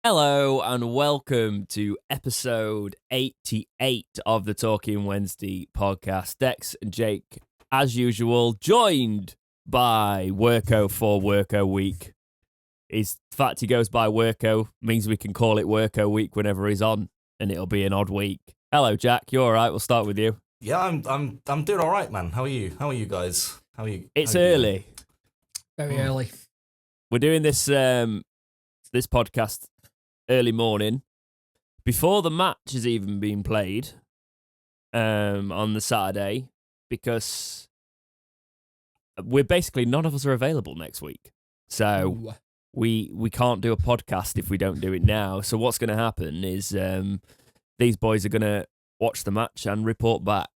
Hello and welcome to episode 88 of the Talking Wednesday podcast. Dex and Jake, as usual, joined by Worko for Worko Week. The fact he goes by Worko means we can call it Worko Week whenever he's on, and it'll be an odd week. Hello, Jack. You all right? We'll start with you. Yeah, I'm doing all right, man. How are you? How are you guys? It's early. Very early. We're doing this this podcast early morning before the match has even been played on the Saturday, because we're basically, none of us are available next week. So we can't do a podcast if we don't do it now. So what's going to happen is these boys are going to watch the match and report back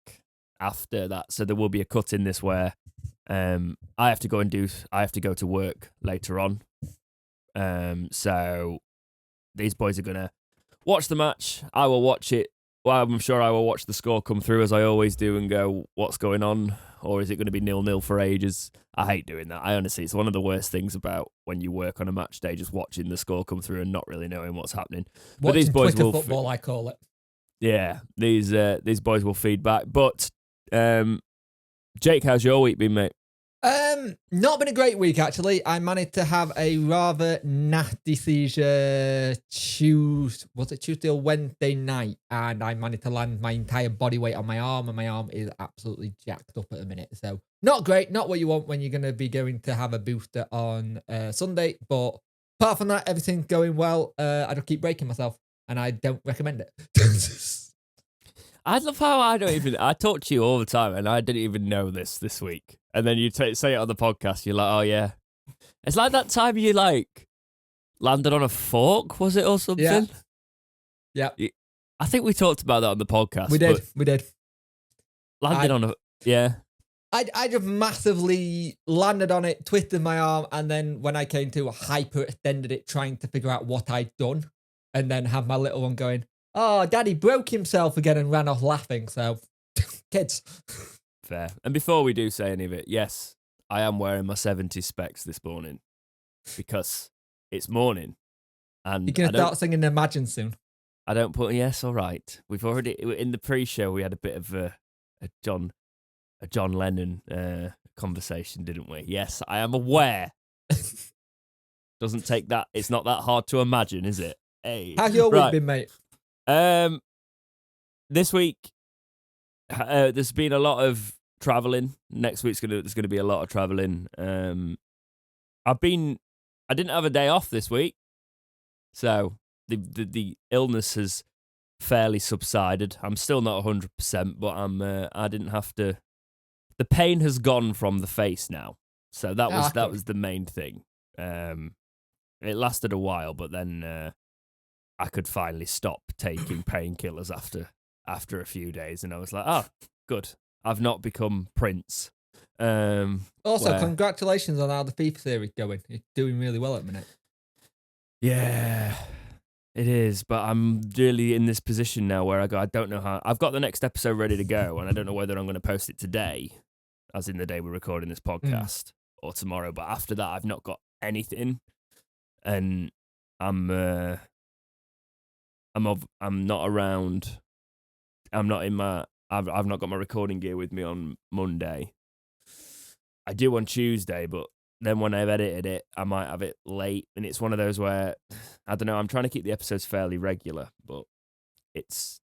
after that. So there will be a cut in this where I have to go to work later on. So these boys are going to watch the match. I will watch it. Well, I'm sure I will watch the score come through as I always do and go, what's going on? Or is it going to be 0-0 for ages? I hate doing that. Honestly, it's one of the worst things about when you work on a match day, just watching the score come through and not really knowing what's happening. But these boys Twitter will football, I call it. Yeah, these boys will feed back. But Jake, how's your week been, mate? Not been a great week, actually. I managed to have a rather nasty seizure Tuesday or Wednesday night, and I managed to land my entire body weight on my arm, and my arm is absolutely jacked up at the minute. So not great, not what you want when you're going to be going to have a booster on Sunday. But apart from that, everything's going well. I just keep breaking myself, and I don't recommend it. I love how I talk to you all the time, and I didn't even know this week. And then you say it on the podcast, you're like, oh yeah. It's like that time you landed on a fork, was it, or something? Yeah. I think we talked about that on the podcast. We did. Landed on a, yeah. I just massively landed on it, twisted my arm, and then when I came to, hyperextended it, trying to figure out what I'd done, and then have my little one going, oh, Daddy broke himself again, and ran off laughing. So, kids. Fair. And before we do say any of it, yes, I am wearing my 70s specs this morning because it's morning. And you're going to start singing Imagine soon. I don't put, yes, all right. We've already, in the pre-show, we had a bit of a John Lennon conversation, didn't we? Yes, I am aware. Doesn't take that, it's not that hard to imagine, is it? Hey. How's your week been, mate? This week, there's been a lot of traveling. Next week's there's gonna be a lot of traveling. I didn't have a day off this week, so the illness has fairly subsided. I'm still not 100%, but I didn't have to. The pain has gone from the face now, so that was the main thing. It lasted a while, but then I could finally stop taking painkillers after a few days, and I was like, oh, good. I've not become Prince. Also, congratulations on how the FIFA series going. You're doing really well at the minute. Yeah, it is, but I'm really in this position now where I don't know how. I've got the next episode ready to go, and I don't know whether I'm going to post it today, as in the day we're recording this podcast, or tomorrow, but after that, I've not got anything, and I'm not around. I'm not in my. I've not got my recording gear with me on Monday. I do on Tuesday, but then when I've edited it, I might have it late, and it's one of those where I don't know. I'm trying to keep the episodes fairly regular, but it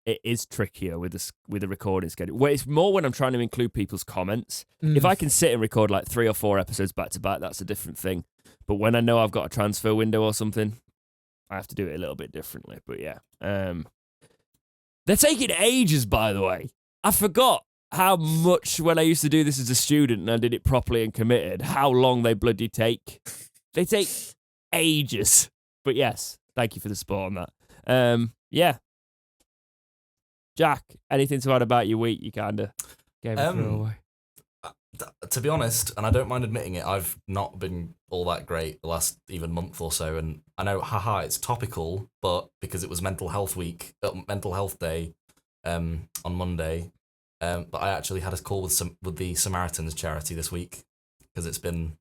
is trickier with the recording schedule. Well, it's more when I'm trying to include people's comments. If I can sit and record like 3 or 4 episodes back to back, that's a different thing. But when I know I've got a transfer window or something, I have to do it a little bit differently. But yeah. They're taking ages, by the way. I forgot how much, when I used to do this as a student and I did it properly and committed, how long they bloody take. They take ages. But yes, thank you for the support on that. Yeah. Jack, anything to add about your week? You kind of gave it away. To be honest, and I don't mind admitting it, I've not been all that great the last even month or so, and I know, it's topical, but because it was Mental Health Day, on Monday, but I actually had a call with the Samaritans charity this week because it's been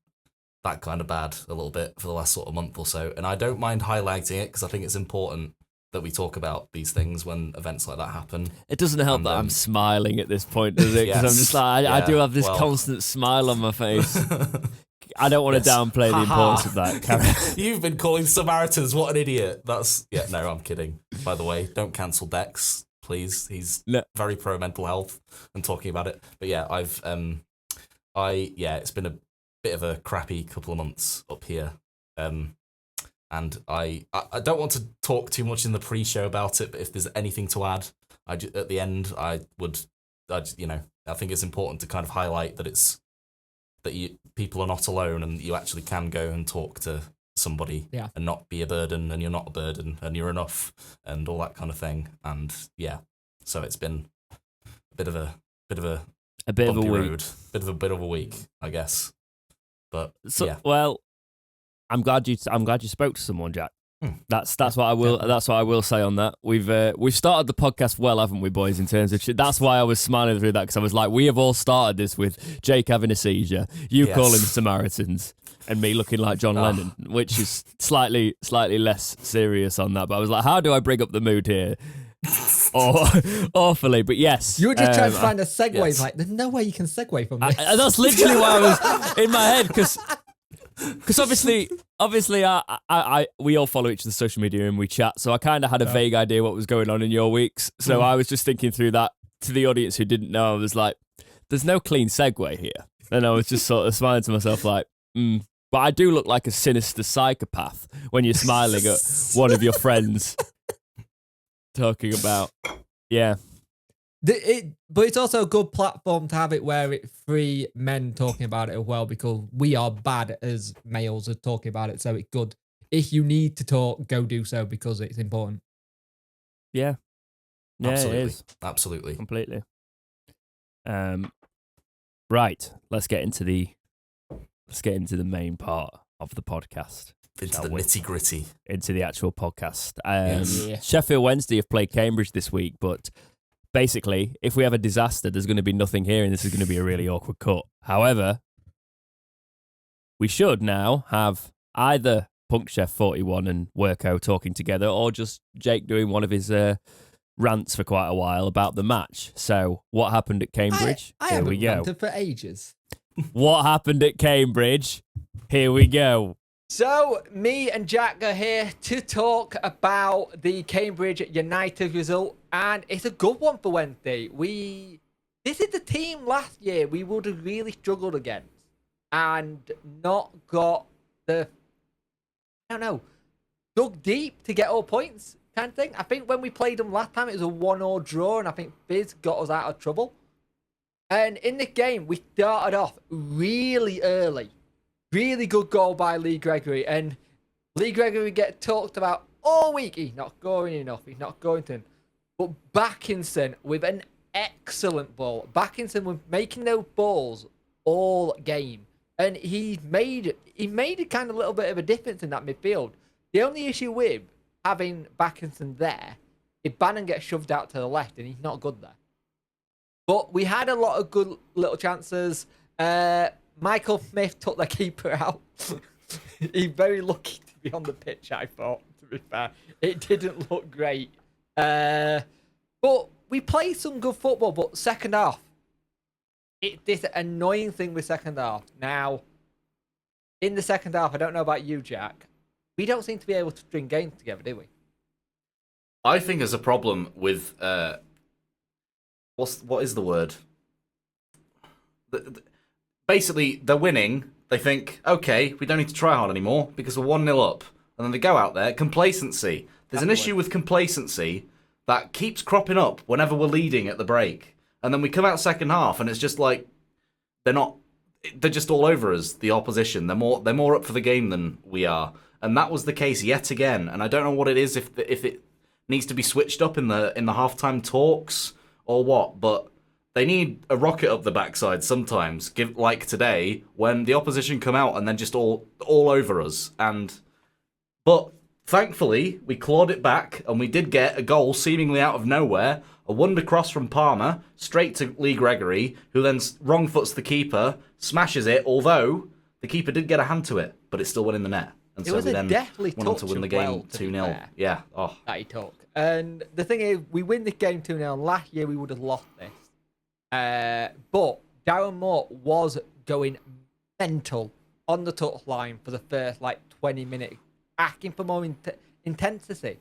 that kind of bad a little bit for the last sort of month or so, and I don't mind highlighting it because I think it's important that we talk about these things when events like that happen. It doesn't help that I'm smiling at this point, does it? Because I'm just like, I do have this constant smile on my face. I don't want to downplay the importance of that, Karen. You've been calling Samaritans, what an idiot. No, I'm kidding. By the way, don't cancel Dex, please. He's very pro mental health and talking about it. But yeah, it's been a bit of a crappy couple of months up here. And I don't want to talk too much in the pre-show about it, but if there's anything to add, at the end, I think it's important to kind of highlight that people are not alone and you actually can go and talk to somebody and not be a burden, and you're not a burden, and you're enough, and all that kind of thing. And yeah, so it's been a bit of a bumpy road, bit of a week, I guess. But well. I'm glad you spoke to someone, Jack. That's what I will say on that. We've started the podcast well, haven't we, boys? In terms of that's why I was smiling through that, because I was like, we have all started this with Jake having a seizure, you calling the Samaritans, and me looking like John Lennon, which is slightly less serious on that. But I was like, how do I bring up the mood here? Awfully, but yes. You were just trying to find a segue. Yes. Like, there's no way you can segue from this. That's literally why I was in my head, because obviously, we all follow each other's social media and we chat, so I kind of had a vague idea what was going on in your weeks. So I was just thinking through that to the audience who didn't know. I was like, there's no clean segue here. And I was just sort of smiling to myself like, But I do look like a sinister psychopath when you're smiling at one of your friends talking about, But it's also a good platform to have it where it's three men talking about it as well, because we are bad as males at talking about it. So it's good. If you need to talk, go do so, because it's important. Yeah. Yeah, absolutely. it is. Absolutely. Completely. Right. Let's get into the main part of the podcast. Into the nitty-gritty. Into the actual podcast. Sheffield Wednesday have played Cambridge this week, but basically, if we have a disaster, there's going to be nothing here, and this is going to be a really awkward cut. However, we should now have either Punk Chef 41 and Worko talking together, or just Jake doing one of his rants for quite a while about the match. So, what happened at Cambridge? I haven't ranted for ages. What happened at Cambridge? Here we go. So, me and Jack are here to talk about the Cambridge United result, and it's a good one for Wednesday. This is the team last year we would have really struggled against and not got dug deep to get all points kind of thing. I think when we played them last time, it was a 1-1 draw, and I think Fizz got us out of trouble. And in this game, we started off really early. Really good goal by Lee Gregory. And Lee Gregory gets talked about all week. He's not scoring enough. He's not going to. But Backinson with an excellent ball. Backinson was making those balls all game. And he made a kind of little bit of a difference in that midfield. The only issue with having Backinson there is Bannon gets shoved out to the left and he's not good there. But we had a lot of good little chances. Michael Smith took the keeper out. He's very lucky to be on the pitch, I thought, to be fair. It didn't look great. But we played some good football, but second half, it's this annoying thing with second half. Now, in the second half, I don't know about you, Jack, we don't seem to be able to string games together, do we? I think there's a problem with... what is the word? Basically, they're winning. They think, okay, we don't need to try hard anymore because we're 1-0 up. And then they go out there. Complacency. There's an issue with complacency that keeps cropping up whenever we're leading at the break. And then we come out second half and it's just like, they're just all over us, the opposition. They're more up for the game than we are. And that was the case yet again. And I don't know what it is, if it needs to be switched up in the halftime talks or what, but they need a rocket up the backside sometimes, like today, when the opposition come out and then just all over us. But thankfully, we clawed it back, and we did get a goal seemingly out of nowhere, a wonder cross from Palmer, straight to Lee Gregory, who then wrong foots the keeper, smashes it, although the keeper did get a hand to it, but it still went in the net. And It so was we a then deathly went on to touch win the of game well, to be 2-0. fair. Yeah. Oh. That he took. And the thing is, we win this game 2-0. Last year, we would have lost this. But Darren Moore was going mental on the touchline for the first 20 minutes, asking for more intensity.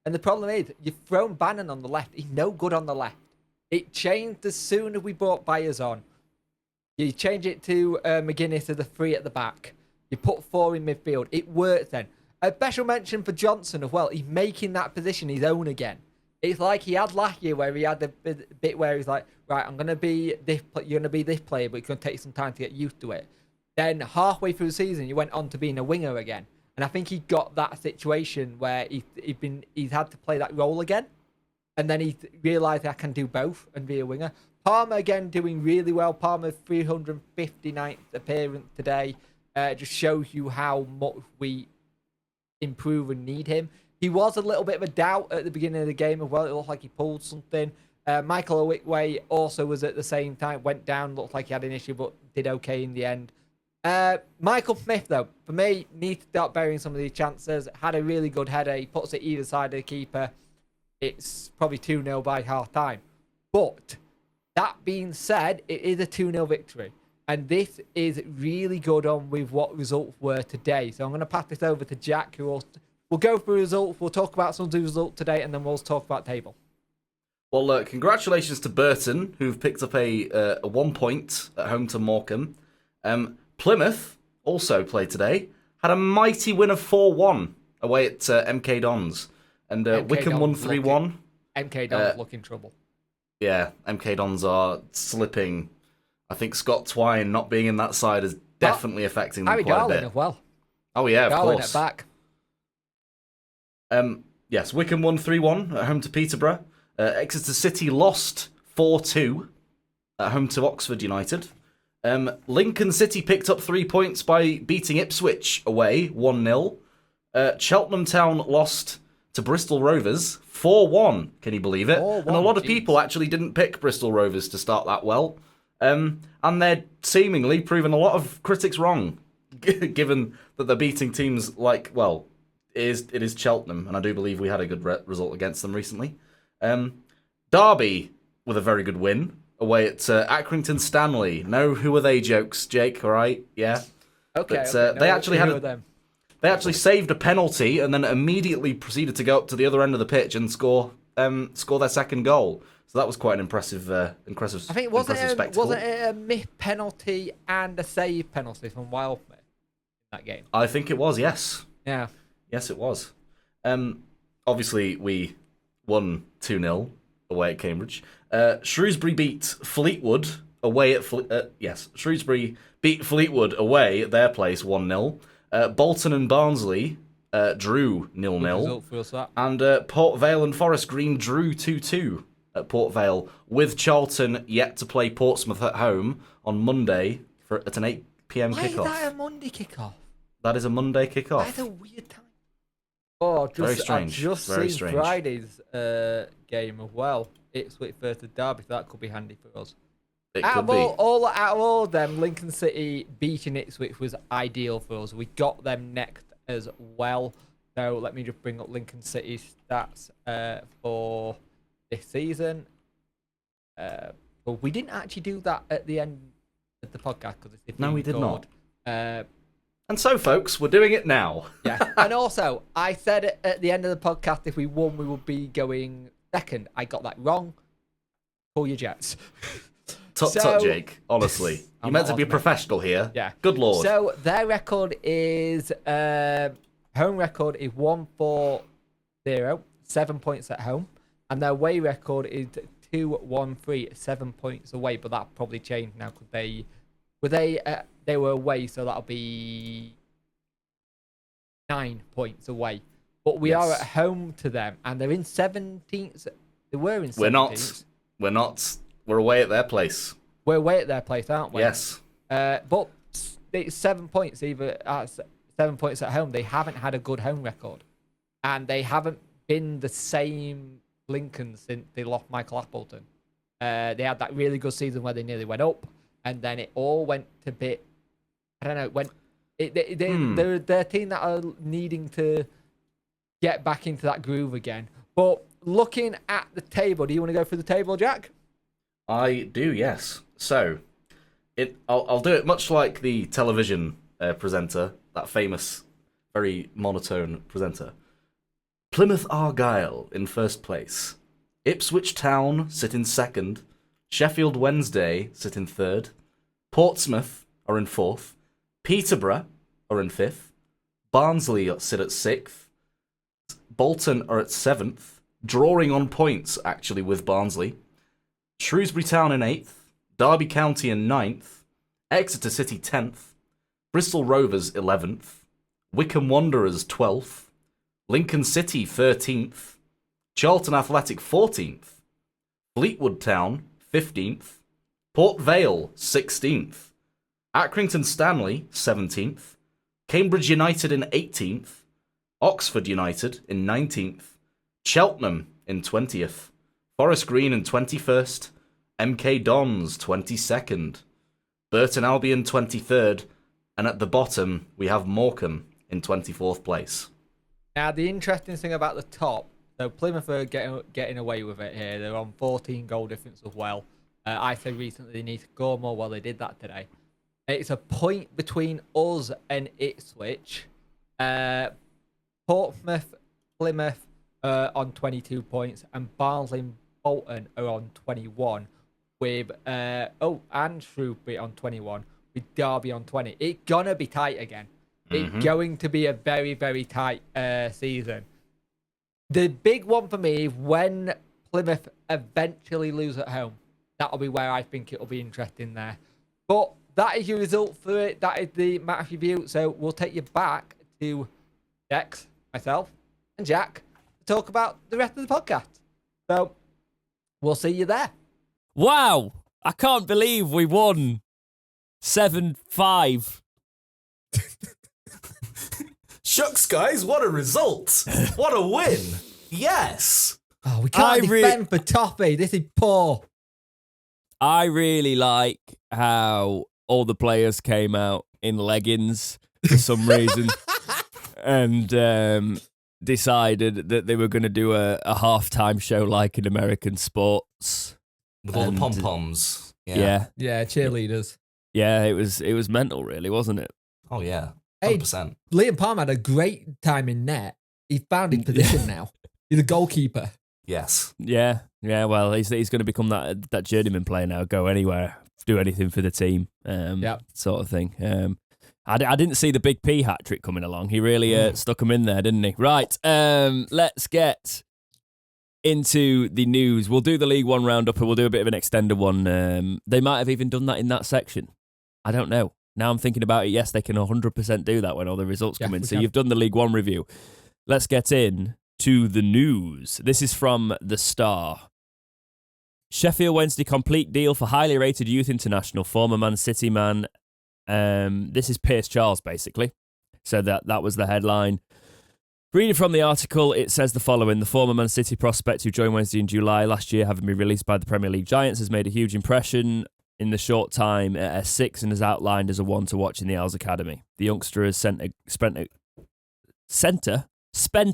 And the problem is, you've thrown Bannon on the left. He's no good on the left. It changed as soon as we brought Byers on. You change it to McGuinness as the 3 at the back. You put 4 in midfield. It works then. A special mention for Johnson as well. He's making that position his own again. It's like he had last year where he had the bit where he's like, right, I'm going to be this, you're going to be this player, but it's going to take some time to get used to it. Then halfway through the season, he went on to being a winger again. And I think he got that situation where he's had to play that role again. And then he realised I can do both and be a winger. Palmer again doing really well. Palmer's 359th appearance today. Just shows you how much we improve and need him. He was a little bit of a doubt at the beginning of the game as well. It looked like he pulled something. Michael Owickway also was at the same time, went down, looked like he had an issue, but did okay in the end. Michael Smith, though, for me, needs to start burying some of these chances. Had a really good header. He puts it either side of the keeper. It's probably 2-0 by half time. But that being said, it is a 2-0 victory. And this is really good on with what results were today. So I'm going to pass this over to Jack, who will go through results. We'll talk about some of the results today, and then we'll talk about table. Well, congratulations to Burton, who've picked up a 1 point at home to Morecambe. Plymouth also played today. Had a mighty win of 4-1 away at MK Dons. And Wickham won 3-1. MK Dons look in trouble. Yeah, MK Dons are slipping. I think Scott Twine not being in that side is definitely affecting them quite a bit. As well. Oh, yeah, of Darwin course. at back. Yes, Wickham won 3-1 at home to Peterborough. Exeter City lost 4-2 at home to Oxford United. Lincoln City picked up 3 points by beating Ipswich away 1-0. Cheltenham Town lost to Bristol Rovers 4-1. Can you believe it? 4-1, and a lot of people actually didn't pick Bristol Rovers to start that well. And they're seemingly proven a lot of critics wrong, given that they're beating teams like, well, it is Cheltenham, and I do believe we had a good result against them recently. Derby with a very good win away at Accrington Stanley. No, who are they jokes, Jake? All right, yeah. Okay. But they actually they actually saved a penalty and then immediately proceeded to go up to the other end of the pitch and score their second goal. So that was quite an impressive I think wasn't it a missed penalty and a save penalty from Wildman in that game? I think it was, yes. Yeah. Yes, it was. Obviously, we won 2-0 away at Cambridge. Shrewsbury beat Fleetwood away at Shrewsbury beat Fleetwood away at their place 1-0. Bolton and Barnsley drew 0-0. And Port Vale and Forest Green drew 2-2 at Port Vale, with Charlton yet to play Portsmouth at home on Monday at an 8 p.m. kickoff. Why is that a Monday kickoff? That is a Monday kickoff. That's a weird time. Oh, very strange. I've just very seen strange. Friday's game as well. Ipswich versus Derby, so that could be handy for us. It out could of be. all of them, Lincoln City beating Ipswich was ideal for us. We got them next as well. So let me just bring up Lincoln City's stats for this season. But we didn't actually do that at the end of the podcast because no, we did not. And so, folks, we're doing it now. Yeah, and also I said at the end of the podcast if we won, we would be going second. I got that wrong. Pull your jets. Tut, Jake. Honestly, you meant to be a professional here. Yeah. Good lord. So their record is home record is 1-4-0, 7 points at home, and their away record is 2-1-3, 7 points away. But that probably changed now because they were away, so that'll be 9 points away. But we are at home to them, and they're in 17th. They were in 17th. We're not. We're away at their place. We're away at their place, aren't we? Yes. But it's 7 points, 7 points at home. They haven't had a good home record. And they haven't been the same Lincoln since they lost Michael Appleton. They had that really good season where they nearly went up. And then it all went to bit... I don't know, They're a team that are needing to get back into that groove again. But looking at the table, do you want to go through the table, Jack? I do, yes. So, I'll do it much like the television presenter, that famous, very monotone presenter. Plymouth Argyle in first place. Ipswich Town sit in second. Sheffield Wednesday sit in third. Portsmouth are in fourth. Peterborough are in fifth. Barnsley sit at sixth. Bolton are at seventh. Drawing on points, actually, with Barnsley. Shrewsbury Town in eighth. Derby County in ninth. Exeter City 10th. Bristol Rovers 11th. Wycombe Wanderers 12th. Lincoln City 13th. Charlton Athletic 14th. Fleetwood Town 15th. Port Vale 16th. Accrington Stanley 17th. Cambridge United in 18th. Oxford United in 19th. Cheltenham in 20th. Forest Green in 21st. MK Dons 22nd. Burton Albion 23rd. And at the bottom, we have Morecambe in 24th place. Now, the interesting thing about the top, so Plymouth are getting away with it here. They're on 14 goal difference as well. I said recently they need to score more. Well, they did that today. It's a point between us and Ipswich. Portsmouth, Plymouth on 22 points, and Barnsley and Bolton are on 21. With and Shrewsbury on 21. With Derby on 20. It's gonna be tight again. It's going to be a very, very tight season. The big one for me, when Plymouth eventually lose at home, that'll be where I think it'll be interesting there. But that is your result for it. That is the match review. So we'll take you back to Dex, myself, and Jack to talk about the rest of the podcast. So we'll see you there. Wow! I can't believe we won 7-5. Shucks, guys, what a result! What a win! Yes! Oh, we can't defend for Toffee. This is poor. I really like how all the players came out in leggings for some reason and decided that they were going to do a halftime show like in American sports. With all the pom-poms. Yeah, cheerleaders. Yeah, it was mental, really, wasn't it? Oh, yeah. 100%. Hey, Liam Palmer had a great time in net. He found his position now. He's a goalkeeper. Yes. Yeah. Well, he's going to become that journeyman player now. Go anywhere, do anything for the team, sort of thing. I didn't see the Big P hat trick coming along. He really stuck him in there, didn't he? Right. Let's get into the news. We'll do the League One roundup and we'll do a bit of an extender one. They might have even done that in that section. I don't know. Now I'm thinking about it. Yes, they can 100% do that when all the results come in. So you've done the League One review. Let's get in to the news. This is from The Star. Sheffield Wednesday complete deal for highly rated youth international, former Man City man. This is Pierce Charles, basically. So that was the headline. Reading from the article, it says the following. The former Man City prospect who joined Wednesday in July last year, having been released by the Premier League Giants, has made a huge impression in the short time at S6 and is outlined as a one to watch in the Owls Academy. The youngster has spent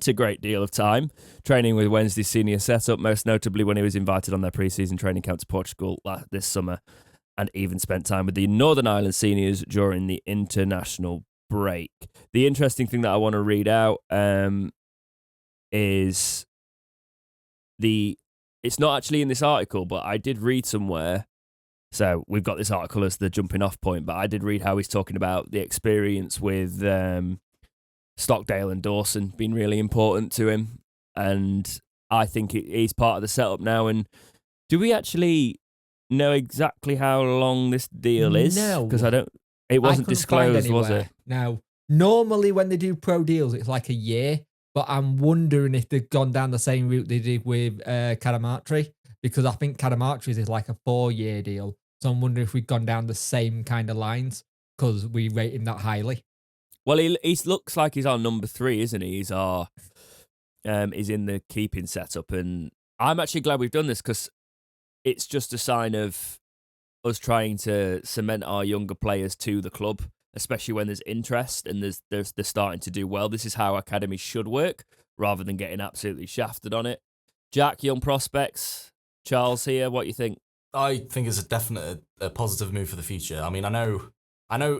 a great deal of time training with Wednesday's senior setup, most notably when he was invited on their pre-season training camp to Portugal this summer, and even spent time with the Northern Ireland seniors during the international break. The interesting thing that I want to read out is it's not actually in this article, but I did read somewhere. So we've got this article as the jumping off point, but I did read how he's talking about the experience with Stockdale and Dawson being really important to him. And I think he's part of the setup now. And do we actually know exactly how long this deal is? No. Because it wasn't disclosed, was it? No. Normally when they do pro deals, it's like a year. But I'm wondering if they've gone down the same route they did with Cadamartri. Because I think Cadamartri's is like a 4-year deal. So I'm wondering if we've gone down the same kind of lines because we rate him that highly. Well, he looks like he's our number 3, isn't he? He's in the keeping setup. And I'm actually glad we've done this because it's just a sign of us trying to cement our younger players to the club. especially when there's interest and they're starting to do well. This is how academies should work, rather than getting absolutely shafted on it. Jack, young prospects, Charles here. What you think? I think it's a definite a positive move for the future. I mean, I know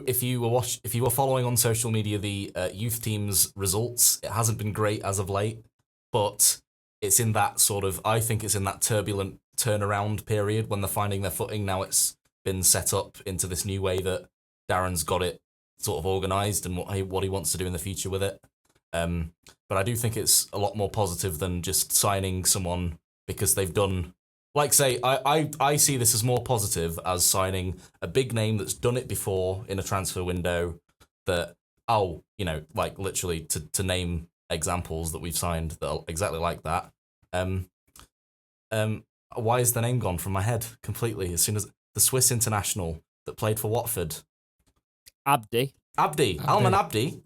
if you were following on social media the youth team's results, it hasn't been great as of late, but it's in that I think it's in that turbulent turnaround period when they're finding their footing. Now it's been set up into this new way that Darren's got it sort of organised and what he wants to do in the future with it. But I do think it's a lot more positive than just signing someone because they've done. Like, say, I see this as more positive as signing a big name that's done it before in a transfer window that, like literally to name examples that we've signed that are exactly like that. Why is the name gone from my head completely as soon as the Swiss international that played for Watford? Abdi. Alman Abdi.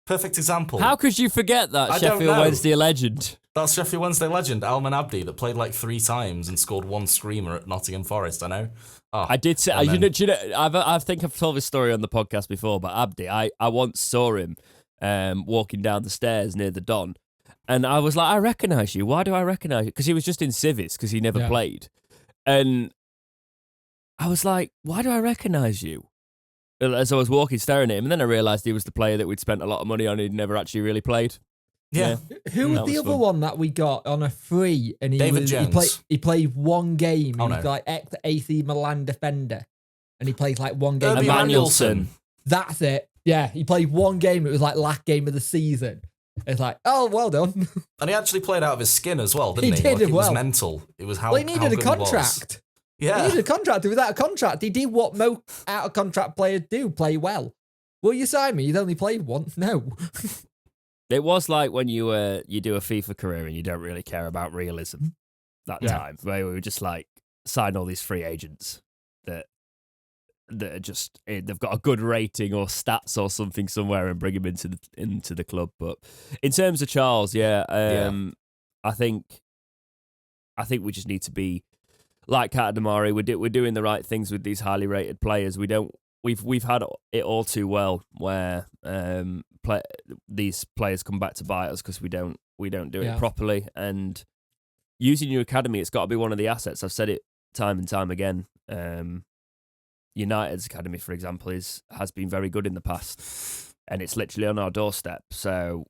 Perfect example. How could you forget that I don't Sheffield know. Wednesday legend? That's Sheffield Wednesday legend, Alman Abdi, that played like 3 times and scored 1 screamer at Nottingham Forest, I know. Oh, I did say, I think I've told this story on the podcast before, but Abdi, I once saw him walking down the stairs near the Don, and I was like, I recognise you. Why do I recognise you? Because he was just in civvies, because he never played. And I was like, why do I recognise you? As I was walking, staring at him, and then I realised he was the player that we'd spent a lot of money on and he'd never actually really played. Yeah. Who was the other one that we got on a free? And David Jones. He played 1 game. Oh, He's no. like ex-AC Milan defender. And he plays like 1 game. Emmanuelson. That's it. Yeah, he played 1 game. It was like last game of the season. It's like, oh, well done. And he actually played out of his skin as well, didn't he? He did Like, as it was well. mental. It was how Well, he needed how a good he was. contract. Yeah. He needed a contract. Without a contract, he did what most out-of-contract players do, play well. Will you sign me? He's only played once. No. It was like when you do a FIFA career and you don't really care about realism that time, where we were just like sign all these free agents that are just they've got a good rating or stats or something somewhere and bring them into the club. But in terms of Charles, I think we just need to be like Katamari. We're doing the right things with these highly rated players. We've had it all too well where these players come back to bite us because we don't do it properly. And using your academy, it's got to be one of the assets. I've said it time and time again. United's academy, for example, has been very good in the past, and it's literally on our doorstep. So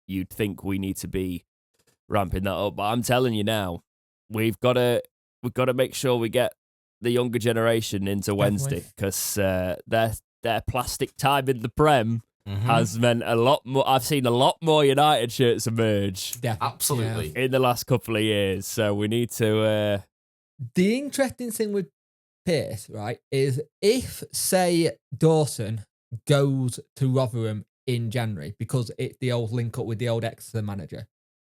you'd think we need to be ramping that up. But I'm telling you now, we've got to make sure we get the younger generation into Wednesday, because their plastic time in the Prem has meant a lot more. I've seen a lot more United shirts emerge. Absolutely. In the last couple of years. So we need to. The interesting thing with Pierce, right, is if, say, Dawson goes to Rotherham in January because it's the old link up with the old Exeter manager,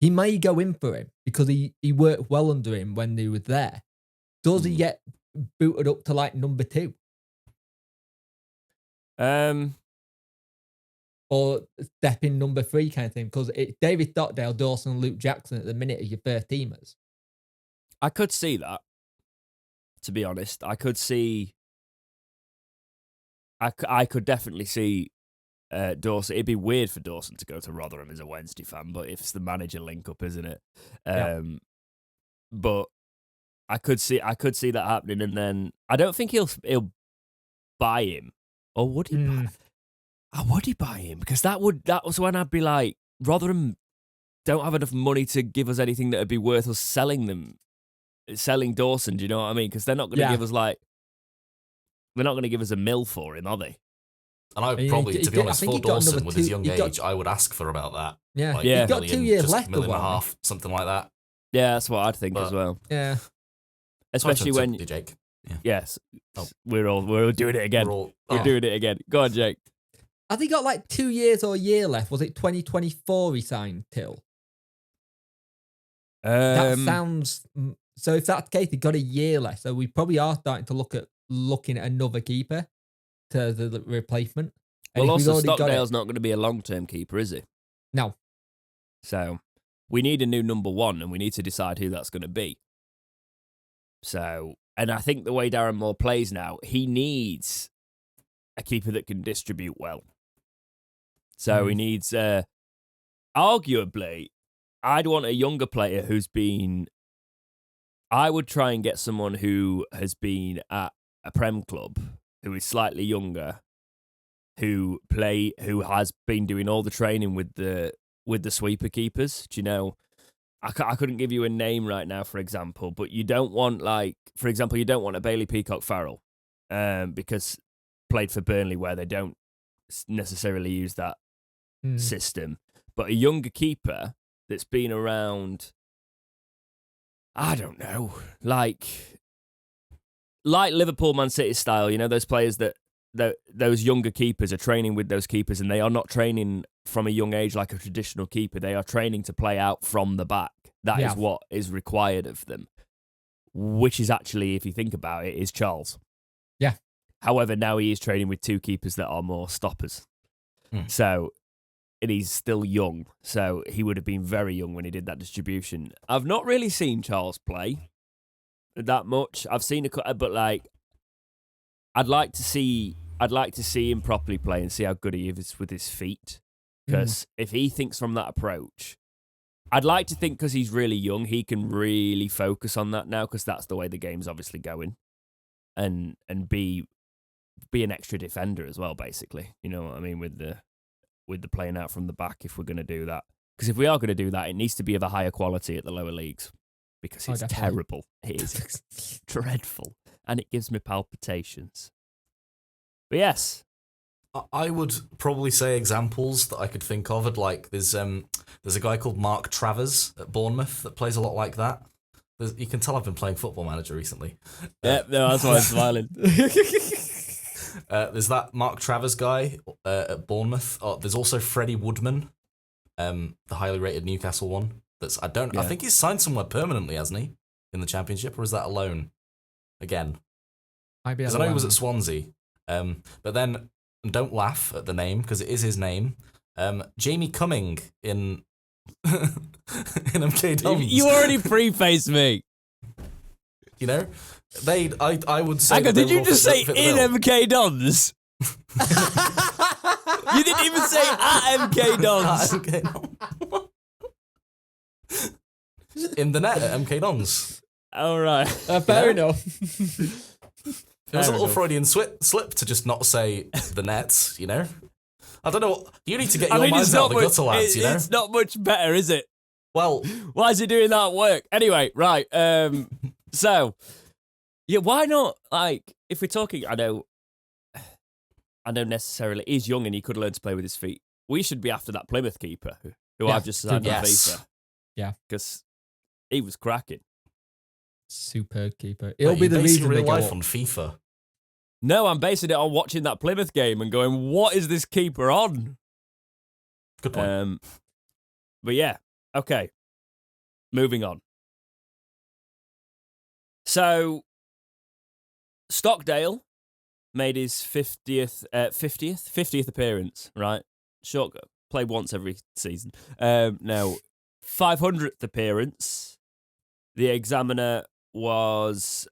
he may go in for him because he worked well under him when he was there. Does he get booted up to like number 2? Or step in number 3 kind of thing? Because it's David Stockdale, Dawson, and Luke Jackson at the minute are your first teamers. I could see that, to be honest. I could see. I could definitely see Dawson. It'd be weird for Dawson to go to Rotherham as a Wednesday fan, but it's the manager link up, isn't it? But I could see that happening, and then I don't think he'll buy him, or would he? Would he buy him? Because that was when I'd be like, Rotherham don't have enough money to give us anything that would be worth us selling Dawson. Do you know what I mean? Because they're not going to give us they're not going to give us a mill for him, are they? And I probably, to be honest, for Dawson with his young age, I would ask for about that. Yeah, like he's got 2 years left. $1.5 million, something like that. Yeah, that's what I'd think as well. Yeah, especially when Jake. Yeah. Yes, we're all doing it again. We're doing it again. Go on, Jake. Has he got like 2 years or a year left? Was it 2024 he signed till? That sounds. So if that's the case, he got a year left. So we probably are starting to looking at another keeper to the replacement. And well, also Stockdale's not going to be a long-term keeper, is he? No. So we need a new number 1, and we need to decide who that's going to be. So, and I think the way Darren Moore plays now, he needs a keeper that can distribute well. So he needs, arguably, I'd want a younger player who's been. I would try and get someone who has been at a Prem club, who is slightly younger, who has been doing all the training with the sweeper keepers. Do you know? I couldn't give you a name right now, for example, but you don't want you don't want a Bailey Peacock Farrell, because played for Burnley where they don't necessarily use that system. But a younger keeper that's been around, I don't know, like Liverpool, Man City style, you know, those players that those younger keepers are training with those keepers, and they are not training from a young age like a traditional keeper. They are training to play out from the back. That is what is required of them, which is actually, if you think about it, is Charles. Yeah. However, now he is training with two keepers that are more stoppers. So, and he's still young, so he would have been very young when he did that distribution. I've not really seen Charles play that much. I've seen but like, I'd like to see him properly play and see how good he is with his feet. Because if he thinks from that approach, I'd like to think because he's really young, he can really focus on that now, because that's the way the game's obviously going, and be an extra defender as well, basically. You know what I mean, with the playing out from the back, if we're going to do that. Because if we are going to do that, it needs to be of a higher quality at the lower leagues, because it's terrible. It is dreadful, and it gives me palpitations. But yes, I would probably say examples that I could think of. There's a guy called Mark Travers at Bournemouth that plays a lot like that. You can tell I've been playing Football Manager recently. Yeah, no, that's why I'm smiling. There's that Mark Travers guy at Bournemouth. There's also Freddie Woodman, the highly rated Newcastle one. I think he's signed somewhere permanently, hasn't he? In the Championship, or is that a loan? Again, because I know he was at Swansea. But then, don't laugh at the name, because it is his name. Jamie Cumming in MK Dons. You already prefaced me. You know, I would say. Hang on, did you just say in MK Dons? You didn't even say at MK Dons. In the net at MK Dons. All right. Fair enough. It was a little Freudian slip to just not say the nets, you know? I don't know. You need to get your minds out of the gutter, lads, you know? It's not much better, is it? Well... Why is he doing that work? Anyway, right. So, yeah, why not, like, if we're talking, I know necessarily, he's young and he could learn to play with his feet. We should be after that Plymouth keeper, who I've just signed on FIFA. Yeah. Because he was cracking. Superb keeper. It'll be the reason real they go life up. on FIFA. No, I'm basing it on watching that Plymouth game and going, what is this keeper on? Good point. But yeah, okay. Moving on. So, Stockdale made his 50th appearance, right? Short, played once every season. Now, 500th appearance. The Examiner was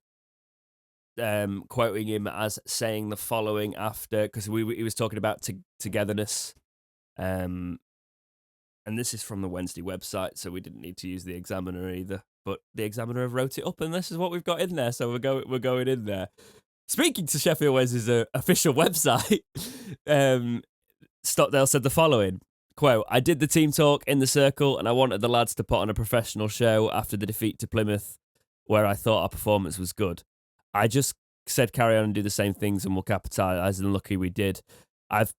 quoting him as saying the following after, because he was talking about togetherness. And this is from the Wednesday website, so we didn't need to use the Examiner either. But the Examiner have wrote it up, and this is what we've got in there, so we're going in there. Speaking to Sheffield Wednesday's official website, Stockdale said the following. Quote, I did the team talk in the circle and I wanted the lads to put on a professional show after the defeat to Plymouth, where I thought our performance was good. I just said carry on and do the same things and we'll capitalise, and lucky we did. I've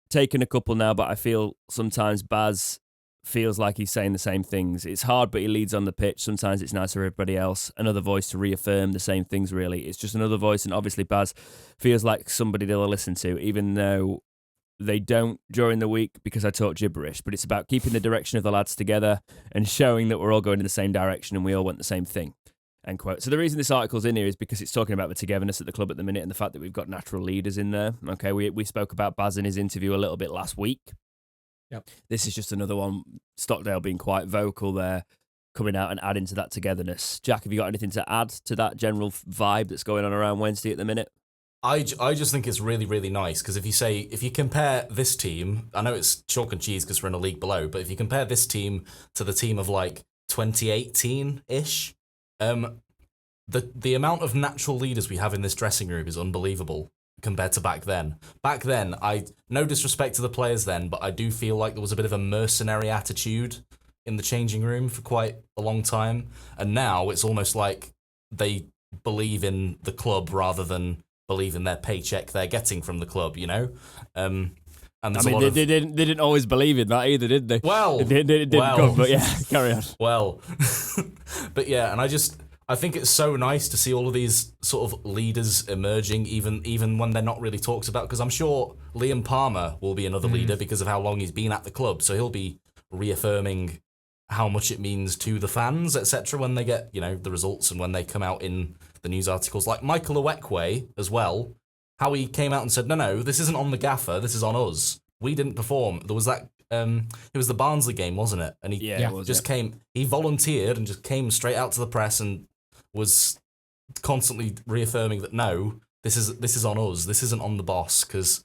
taken a couple now, but I feel sometimes Baz feels like he's saying the same things. It's hard, but he leads on the pitch. Sometimes it's nice for everybody else. Another voice to reaffirm the same things, really. It's just another voice, and obviously Baz feels like somebody they'll listen to, even though they don't during the week because I talk gibberish, but it's about keeping the direction of the lads together and showing that we're all going in the same direction and we all want the same thing. End quote. So the reason this article's in here is because it's talking about the togetherness at the club at the minute and the fact that we've got natural leaders in there. Okay, we spoke about Baz in his interview a little bit last week. Yep. This is just another one, Stockdale being quite vocal there, coming out and adding to that togetherness. Jack, have you got anything to add to that general vibe that's going on around Wednesday at the minute? I just think it's really, really nice because if you compare this team, I know it's chalk and cheese because we're in a league below, but if you compare this team to the team of like 2018-ish, the amount of natural leaders we have in this dressing room is unbelievable compared to back then. Back then, no disrespect to the players then, but I do feel like there was a bit of a mercenary attitude in the changing room for quite a long time, and now it's almost like they believe in the club rather than believe in their paycheck they're getting from the club, you know? And there's they didn't always believe in that either, did they? Well, it didn't come, but yeah, carry on. Well, but yeah, and I think it's so nice to see all of these sort of leaders emerging, even when they're not really talked about, because I'm sure Liam Palmer will be another leader because of how long he's been at the club, so he'll be reaffirming how much it means to the fans, etc., when they get, the results and when they come out in the news articles. Like Michael Owekwe as well, how he came out and said, no, this isn't on the gaffer, this is on us. We didn't perform. There was that, it was the Barnsley game, wasn't it? And he volunteered and just came straight out to the press and was constantly reaffirming that, no, this is on us, this isn't on the boss, because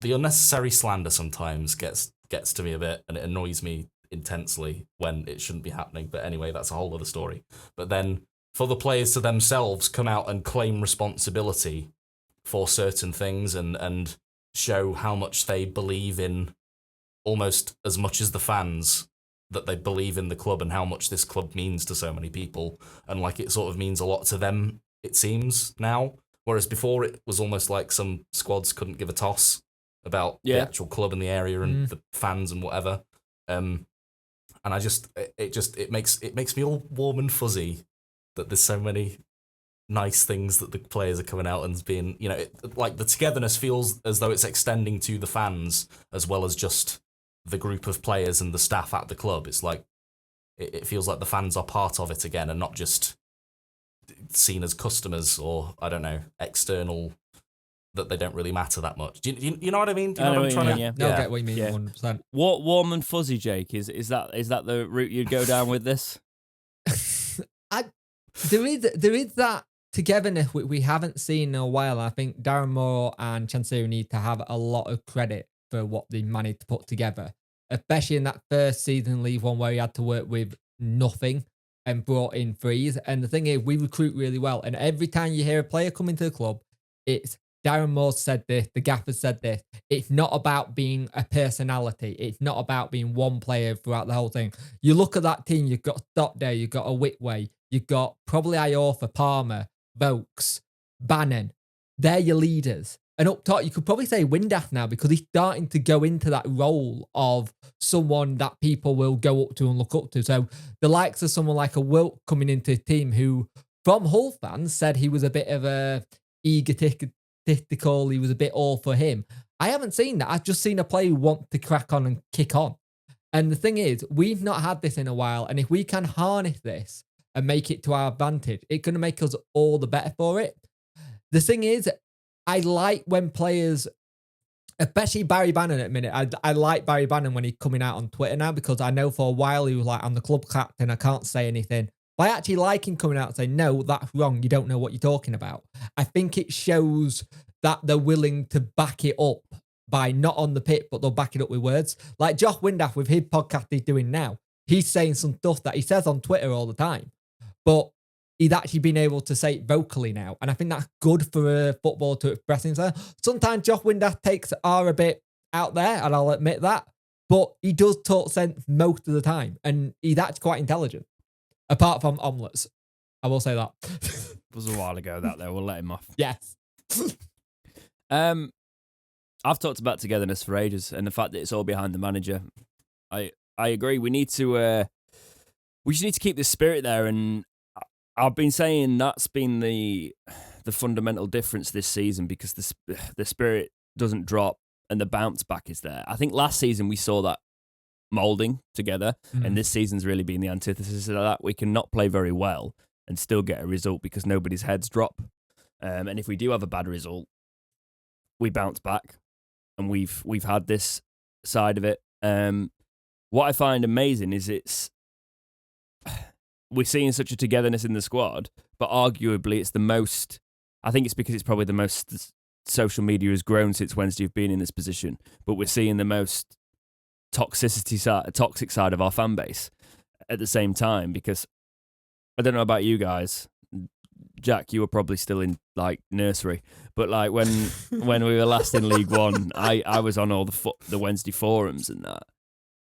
the unnecessary slander sometimes gets to me a bit, and it annoys me intensely when it shouldn't be happening. But anyway, that's a whole other story. But then for the players to themselves come out and claim responsibility for certain things and show how much they believe in, almost as much as the fans, that they believe in the club and how much this club means to so many people, and like it sort of means a lot to them, it seems now, whereas before it was almost like some squads couldn't give a toss about the actual club and the area and the fans and whatever. And it makes me all warm and fuzzy that there's so many nice things that the players are coming out and being, like the togetherness feels as though it's extending to the fans as well as just the group of players and the staff at the club. It's like, it feels like the fans are part of it again and not just seen as customers or, I don't know, external, that they don't really matter that much. Do you know what I mean? Do you know what I'm trying to... No, I get what you mean, 100%. What warm and fuzzy, Jake? Is that the route you'd go down with this? There is that togetherness we haven't seen in a while. I think Darren Moore and Chansiri need to have a lot of credit for what they managed to put together, especially in that first season League One where he had to work with nothing and brought in threes. And the thing is, we recruit really well. And every time you hear a player come into the club, it's Darren Moore said this, the Gaffer said this. It's not about being a personality. It's not about being one player throughout the whole thing. You look at that team, you've got Stockdale, you've got a Whitway, you've got probably Iorfa, Palmer, Vokes, Bannon. They're your leaders. And up top, you could probably say Windass now because he's starting to go into that role of someone that people will go up to and look up to. So the likes of someone like a Wilt coming into the team who, from Hull fans, said he was a bit of a egotistical, he was a bit all for him. I haven't seen that. I've just seen a player who want to crack on and kick on. And the thing is, we've not had this in a while. And if we can harness this and make it to our advantage, it's going to make us all the better for it. The thing is, I like when players, especially Barry Bannon at the minute, I like Barry Bannon when he's coming out on Twitter now because I know for a while he was like, I'm the club captain, I can't say anything. But I actually like him coming out and saying, no, that's wrong, you don't know what you're talking about. I think it shows that they're willing to back it up by not on the pitch, but they'll back it up with words. Like Josh Windass with his podcast he's doing now, he's saying some stuff that he says on Twitter all the time, but he's actually been able to say it vocally now. And I think that's good for a footballer to express himself. Sometimes Josh Windass takes are a bit out there, and I'll admit that, but he does talk sense most of the time, and he's actually quite intelligent. Apart from omelettes. I will say that. It was a while ago that though, we'll let him off. Yes. I've talked about togetherness for ages and the fact that it's all behind the manager. I agree. We just need to keep this spirit there, and I've been saying that's been the fundamental difference this season because the spirit doesn't drop and the bounce back is there. I think last season we saw that moulding together, and this season's really been the antithesis of that. We can not play very well and still get a result because nobody's heads drop. And if we do have a bad result, we bounce back, and we've had this side of it. What I find amazing is we're seeing such a togetherness in the squad, but arguably it's the most I think it's because it's probably the most social media has grown since Wednesday have been in this position, but we're seeing the most toxic side of our fan base at the same time, because I don't know about you guys. Jack, you were probably still in like nursery, but like when we were last in League One, I was on all the Wednesday forums and that,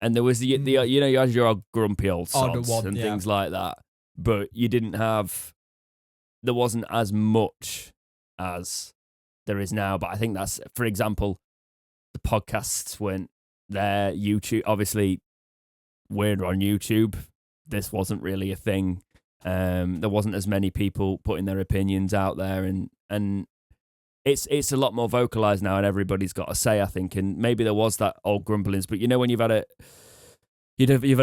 and there was the you know, you had your old grumpy old sods and things like that, but there wasn't as much as there is now. But I think that's, for example, the podcasts weren't there. YouTube, obviously, we're on YouTube. This wasn't really a thing. There wasn't as many people putting their opinions out there, and it's a lot more vocalized now, and everybody's got a say, I think. And maybe there was that old grumblings, but you know, when you've had a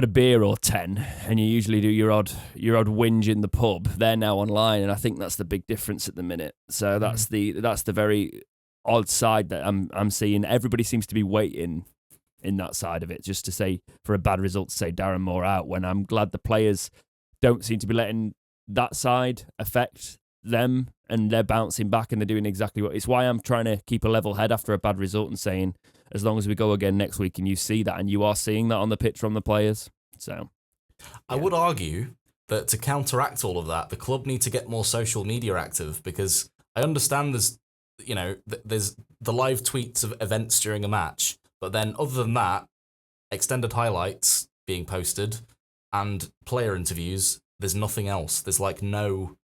beer or 10, and you usually do your odd whinge in the pub, they're now online, and I think that's the big difference at the minute. So that's the very odd side that I'm seeing. Everybody seems to be waiting in that side of it, just to say, for a bad result, to say Darren Moore out, when I'm glad the players don't seem to be letting that side affect them, and they're bouncing back and they're doing exactly what. It's why I'm trying to keep a level head after a bad result and saying, as long as we go again next week and you see that, and you are seeing that on the pitch from the players. So I would argue that to counteract all of that, the club need to get more social media active, because I understand there's the live tweets of events during a match, but then other than that, extended highlights being posted and player interviews, there's nothing else. There's like no...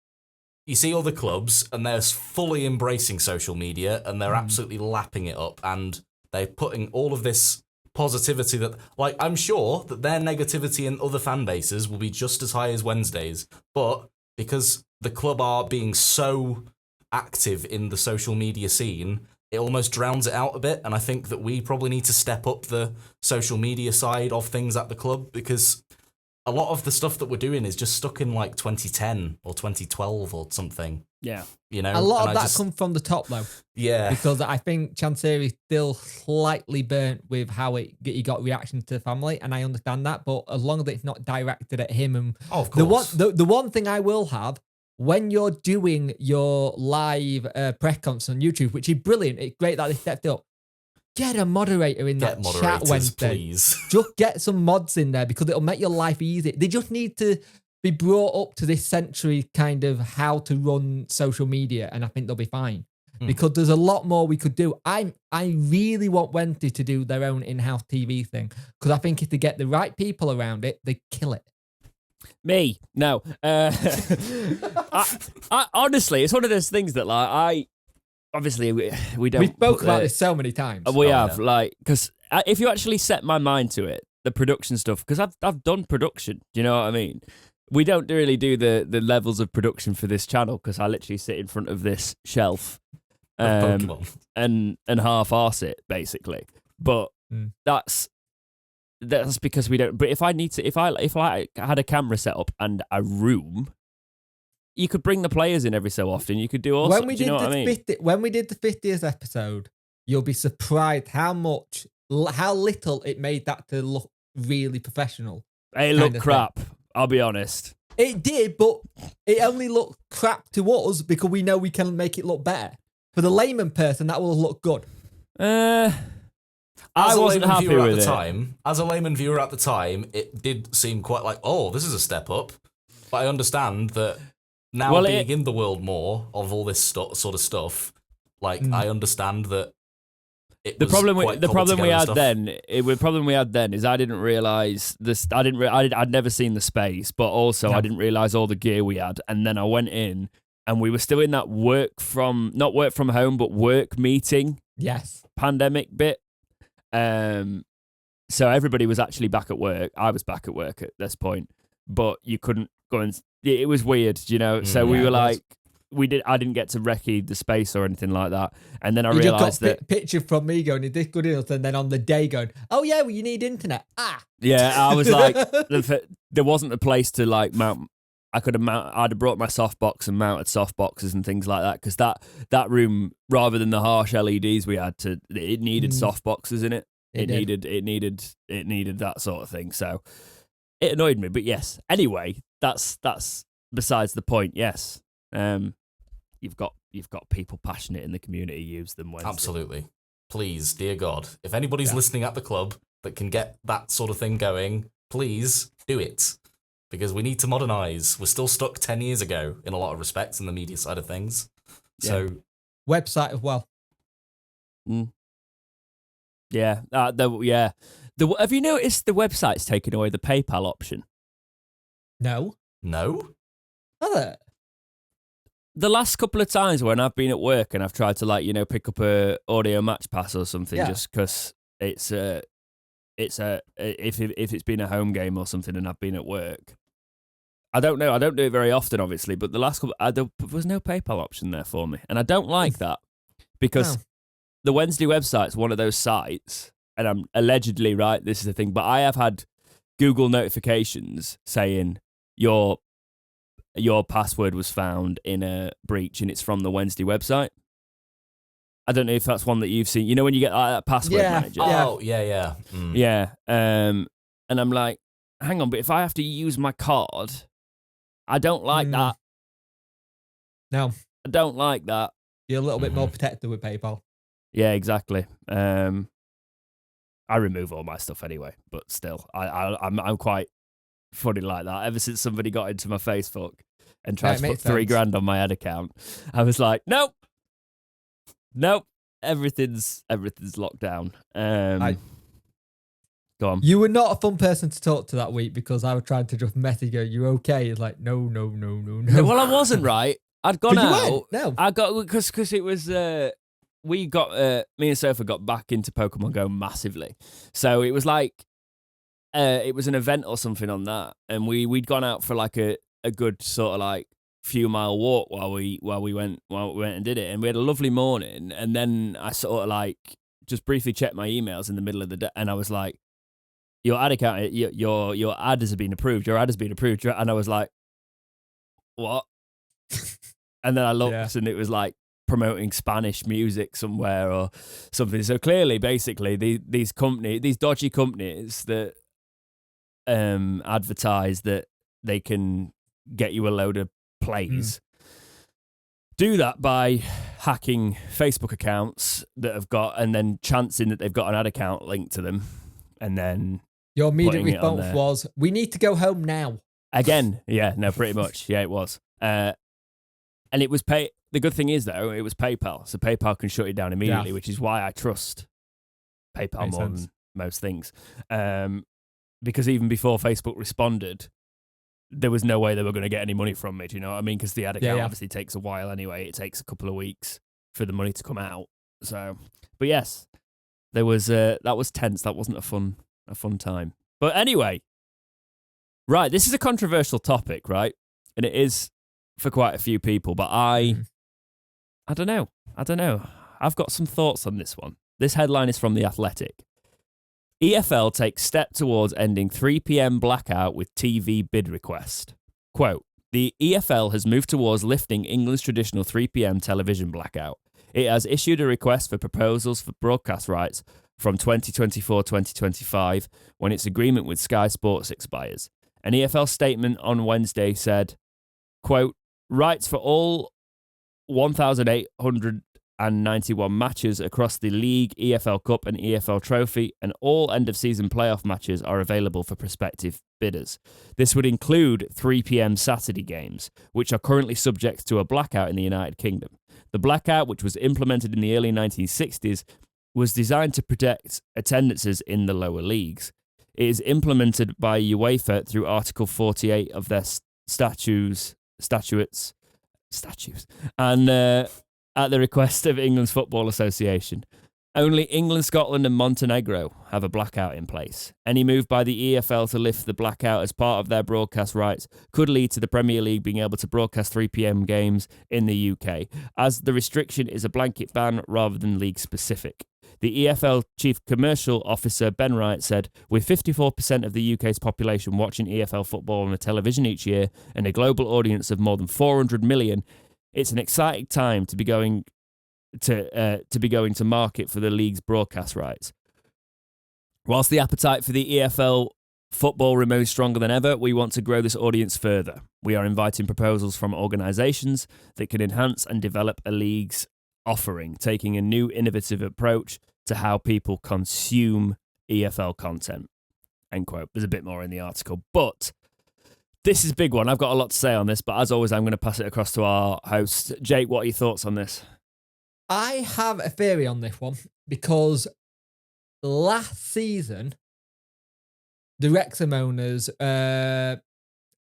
You see other clubs, and they're fully embracing social media, and they're absolutely lapping it up, and they're putting all of this positivity that... Like, I'm sure that their negativity in other fan bases will be just as high as Wednesday's, but because the club are being so active in the social media scene, it almost drowns it out a bit, and I think that we probably need to step up the social media side of things at the club, because a lot of the stuff that we're doing is just stuck in like 2010 or 2012 or something. yeah, A lot of that comes from the top, though. Yeah. Because I think Chansiri's still slightly burnt with how he got reaction to the family, and I understand that. But as long as it's not directed at him, and of course. The one thing I will have, when you're doing your live press conference on YouTube, which is brilliant, it's great that they stepped up. Get a moderator in that chat Wednesday. Please. Just get some mods in there, because it'll make your life easy. They just need to be brought up to this century kind of how to run social media, and I think they'll be fine. Because there's a lot more we could do. I really want Wednesday to do their own in-house TV thing, because I think if they get the right people around it, they kill it. Me, no. I honestly, it's one of those things that like obviously we don't. We spoke about this so many times. We have, like, because if you actually set my mind to it, the production stuff, because I've done production. Do you know what I mean? We don't really do the levels of production for this channel, because I literally sit in front of this shelf and half-arse it basically. But that's because we don't. But if I had a camera set up and a room, you could bring the players in every so often. You could do all sorts. You know what I mean? When we did the 50th episode, you'll be surprised how little it made that to look really professional. It looked crap. I'll be honest. It did, but it only looked crap to us because we know we can make it look better. For the layman person, that will look good. I wasn't happy with it. As a layman viewer at the time, it did seem quite like, oh, this is a step up. But I understand that now being in the world more of all this sort of stuff, like I understand that the problem we had then is I didn't realize this. I'd never seen the space, but also I didn't realize all the gear we had. And then I went in, and we were still in that not work from home, but work meeting. Yes. Pandemic bit. So everybody was actually back at work. I was back at work at this point, but you couldn't go and. It was weird, you know. So we were like. I didn't get to recce the space or anything like that. And then I realised that... picture from me going, is this good enough? And then on the day going, oh yeah, well you need internet. Yeah, I was like, there wasn't a place to like mount... I'd have brought my softbox and mounted softboxes and things like that, because that room, rather than the harsh LEDs we had, it needed softboxes in it. It needed that sort of thing. So it annoyed me. But yes, anyway, that's besides the point. Yes. You've got you've got people passionate in the community use them Wednesday. Absolutely. Please, dear God, if anybody's listening at the club that can get that sort of thing going, please do it. Because we need to modernise. We're still stuck 10 years ago in a lot of respects in the media side of things. So website as well. Yeah. Have you noticed the website's taken away the PayPal option? No. Are there? The last couple of times when I've been at work and I've tried to pick up a audio match pass or something, just because if it's been a home game or something and I've been at work, I don't know. I don't do it very often, obviously, but the last couple, there was no PayPal option there for me, and I don't like that because the Wednesday website's one of those sites, and I'm allegedly right. This is the thing, but I have had Google notifications saying your password was found in a breach, and it's from the Wednesday website. I don't know if that's one that you've seen. You know when you get that password manager? Oh, yeah. Yeah. And I'm like, hang on, but if I have to use my card, I don't like that. No. I don't like that. You're a little bit more protected with PayPal. Yeah, exactly. I remove all my stuff anyway, but still, I'm quite funny like that. Ever since somebody got into my Facebook and tried to put $3,000 on my ad account, I was like, nope, everything's locked down. Go on. You were not a fun person to talk to that week because I was trying to just message you. You okay? It's like no. Well, I wasn't right. I'd gone out. No, I got because it was. Me and Sophia got back into Pokemon Go massively, so it was like, it was an event or something on that, and we'd gone out for like a good sort of like few mile walk while we went and did it, and we had a lovely morning, and then I sort of like just briefly checked my emails in the middle of the day, and I was like, your ad account, your ad has been approved. Your ad has been approved. And I was like, what? And then I looked and it was like promoting Spanish music somewhere or something. So clearly, basically, these dodgy companies that advertise that they can get you a load of plays, do that by hacking Facebook accounts that have got, and then chancing that they've got an ad account linked to them, and then your immediate response was, "We need to go home now." Again, pretty much, it was, and it was pay. The good thing is though, it was PayPal, so PayPal can shut it down immediately, which is why I trust PayPal more than most things, because even before Facebook responded, there was no way they were going to get any money from me. Do you know what I mean? Because the ad account obviously takes a while anyway. It takes a couple of weeks for the money to come out. So, but yes, there was that was tense. That wasn't a fun time. But anyway, right, this is a controversial topic, right? And it is for quite a few people. But I don't know. I've got some thoughts on this one. This headline is from The Athletic. EFL takes step towards ending 3 p.m. blackout with TV bid request. Quote, the EFL has moved towards lifting England's traditional 3 p.m. television blackout. It has issued a request for proposals for broadcast rights from 2024-2025 when its agreement with Sky Sports expires. An EFL statement on Wednesday said, quote, rights for all 1,891 matches across the League, EFL Cup and EFL Trophy, and all end-of-season playoff matches are available for prospective bidders. This would include 3 p.m. Saturday games, which are currently subject to a blackout in the United Kingdom. The blackout, which was implemented in the early 1960s, was designed to protect attendances in the lower leagues. It is implemented by UEFA through Article 48 of their statutes, and at the request of England's Football Association. Only England, Scotland and Montenegro have a blackout in place. Any move by the EFL to lift the blackout as part of their broadcast rights could lead to the Premier League being able to broadcast 3 p.m. games in the UK, as the restriction is a blanket ban rather than league-specific. The EFL Chief Commercial Officer Ben Wright said, with 54% of the UK's population watching EFL football on the television each year and a global audience of more than 400 million, it's an exciting time to be going to market for the league's broadcast rights. Whilst the appetite for the EFL Football remains stronger than ever. We want to grow this audience further. We are inviting proposals from organisations that can enhance and develop a league's offering, taking a new innovative approach to how people consume EFL content. End quote. There's a bit more in the article, but this is a big one. I've got a lot to say on this, but as always, I'm going to pass it across to our host. Jake, what are your thoughts on this? I have a theory on this one because last season, the Wrexham owners were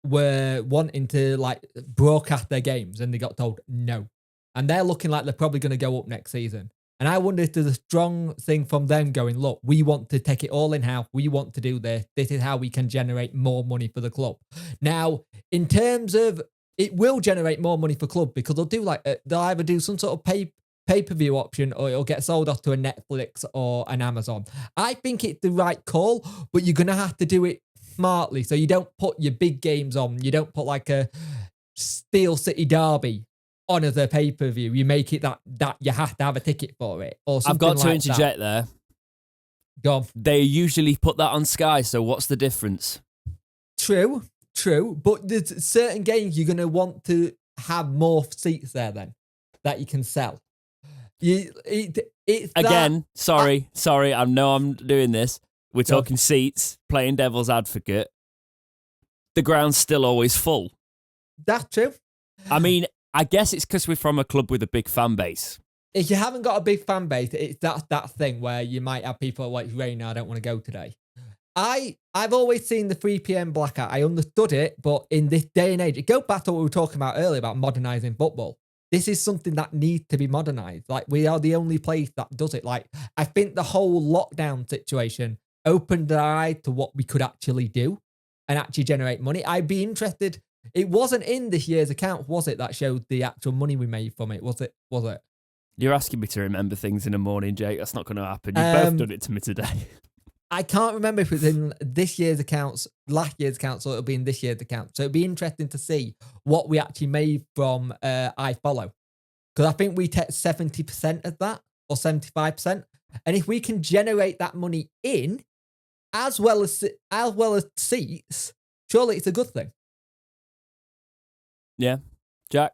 wanting to broadcast their games and they got told no. And they're looking like they're probably going to go up next season. And I wonder if there's a strong thing from them going, look, we want to take it all in-house. We want to do this. This is how we can generate more money for the club. Now, in terms of, it will generate more money for club because they'll either do some sort of pay-per-view option or it'll get sold off to a Netflix or an Amazon. I think it's the right call, but you're going to have to do it smartly. So you don't put your big games on. You don't put a Steel City Derby on as a pay-per-view. You make it that you have to have a ticket for it or something. I've got to interject there. Go on. They usually put that on Sky, so what's the difference? True. But there's certain games you're going to want to have more seats there then that you can sell. Sorry, I know I'm doing this. We're talking seats, playing devil's advocate. The ground's still always full. That's true. I mean, I guess it's because we're from a club with a big fan base. If you haven't got a big fan base, it's that thing where you might have people like, Rain, I don't want to go today. I've always seen the 3 p.m. blackout. I understood it, but in this day and age, it goes back to what we were talking about earlier about modernising football. This is something that needs to be modernised. We are the only place that does it. I think the whole lockdown situation opened our eye to what we could actually do and actually generate money. I'd be interested. It wasn't in this year's account, was it, that showed the actual money we made from it? Was it? You're asking me to remember things in the morning, Jake. That's not going to happen. You've both done it to me today. I can't remember if it was in this year's accounts, last year's accounts, or it'll be in this year's account. So it'd be interesting to see what we actually made from iFollow. Because I think we take 70% of that, or 75%. And if we can generate that money in, as well as seats, surely it's a good thing. Yeah. Jack?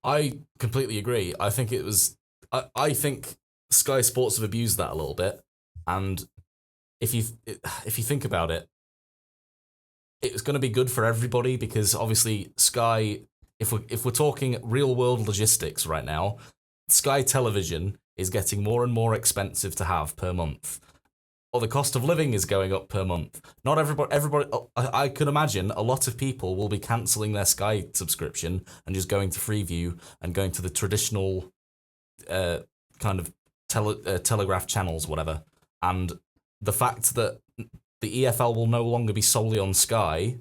I completely agree. I think it was... I think Sky Sports have abused that a little bit. And if you think about it, it's going to be good for everybody because obviously Sky, if we're talking real world logistics right now, Sky Television is getting more and more expensive to have per month. Or the cost of living is going up per month. Not everybody. I can imagine a lot of people will be cancelling their Sky subscription and just going to Freeview and going to the traditional kind of telegraph channels, whatever. And the fact that the EFL will no longer be solely on Sky,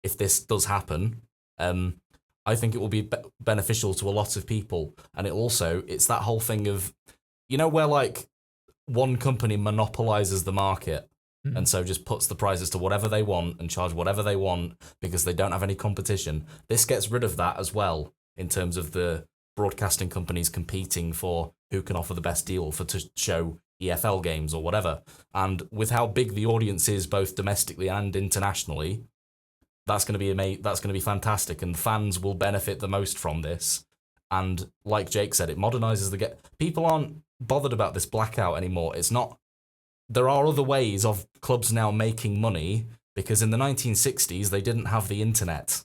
if this does happen, I think it will be beneficial to a lot of people. And it's that whole thing of, where one company monopolizes the market and so just puts the prices to whatever they want and charge whatever they want because they don't have any competition. This gets rid of that as well in terms of the broadcasting companies competing for who can offer the best deal to show EFL games or whatever. And with how big the audience is both domestically and internationally, that's going to be fantastic, and fans will benefit the most from this. And like Jake said, it modernizes the game. People aren't bothered about this blackout anymore. It's not. There are other ways of clubs now making money because in the 1960s they didn't have the internet,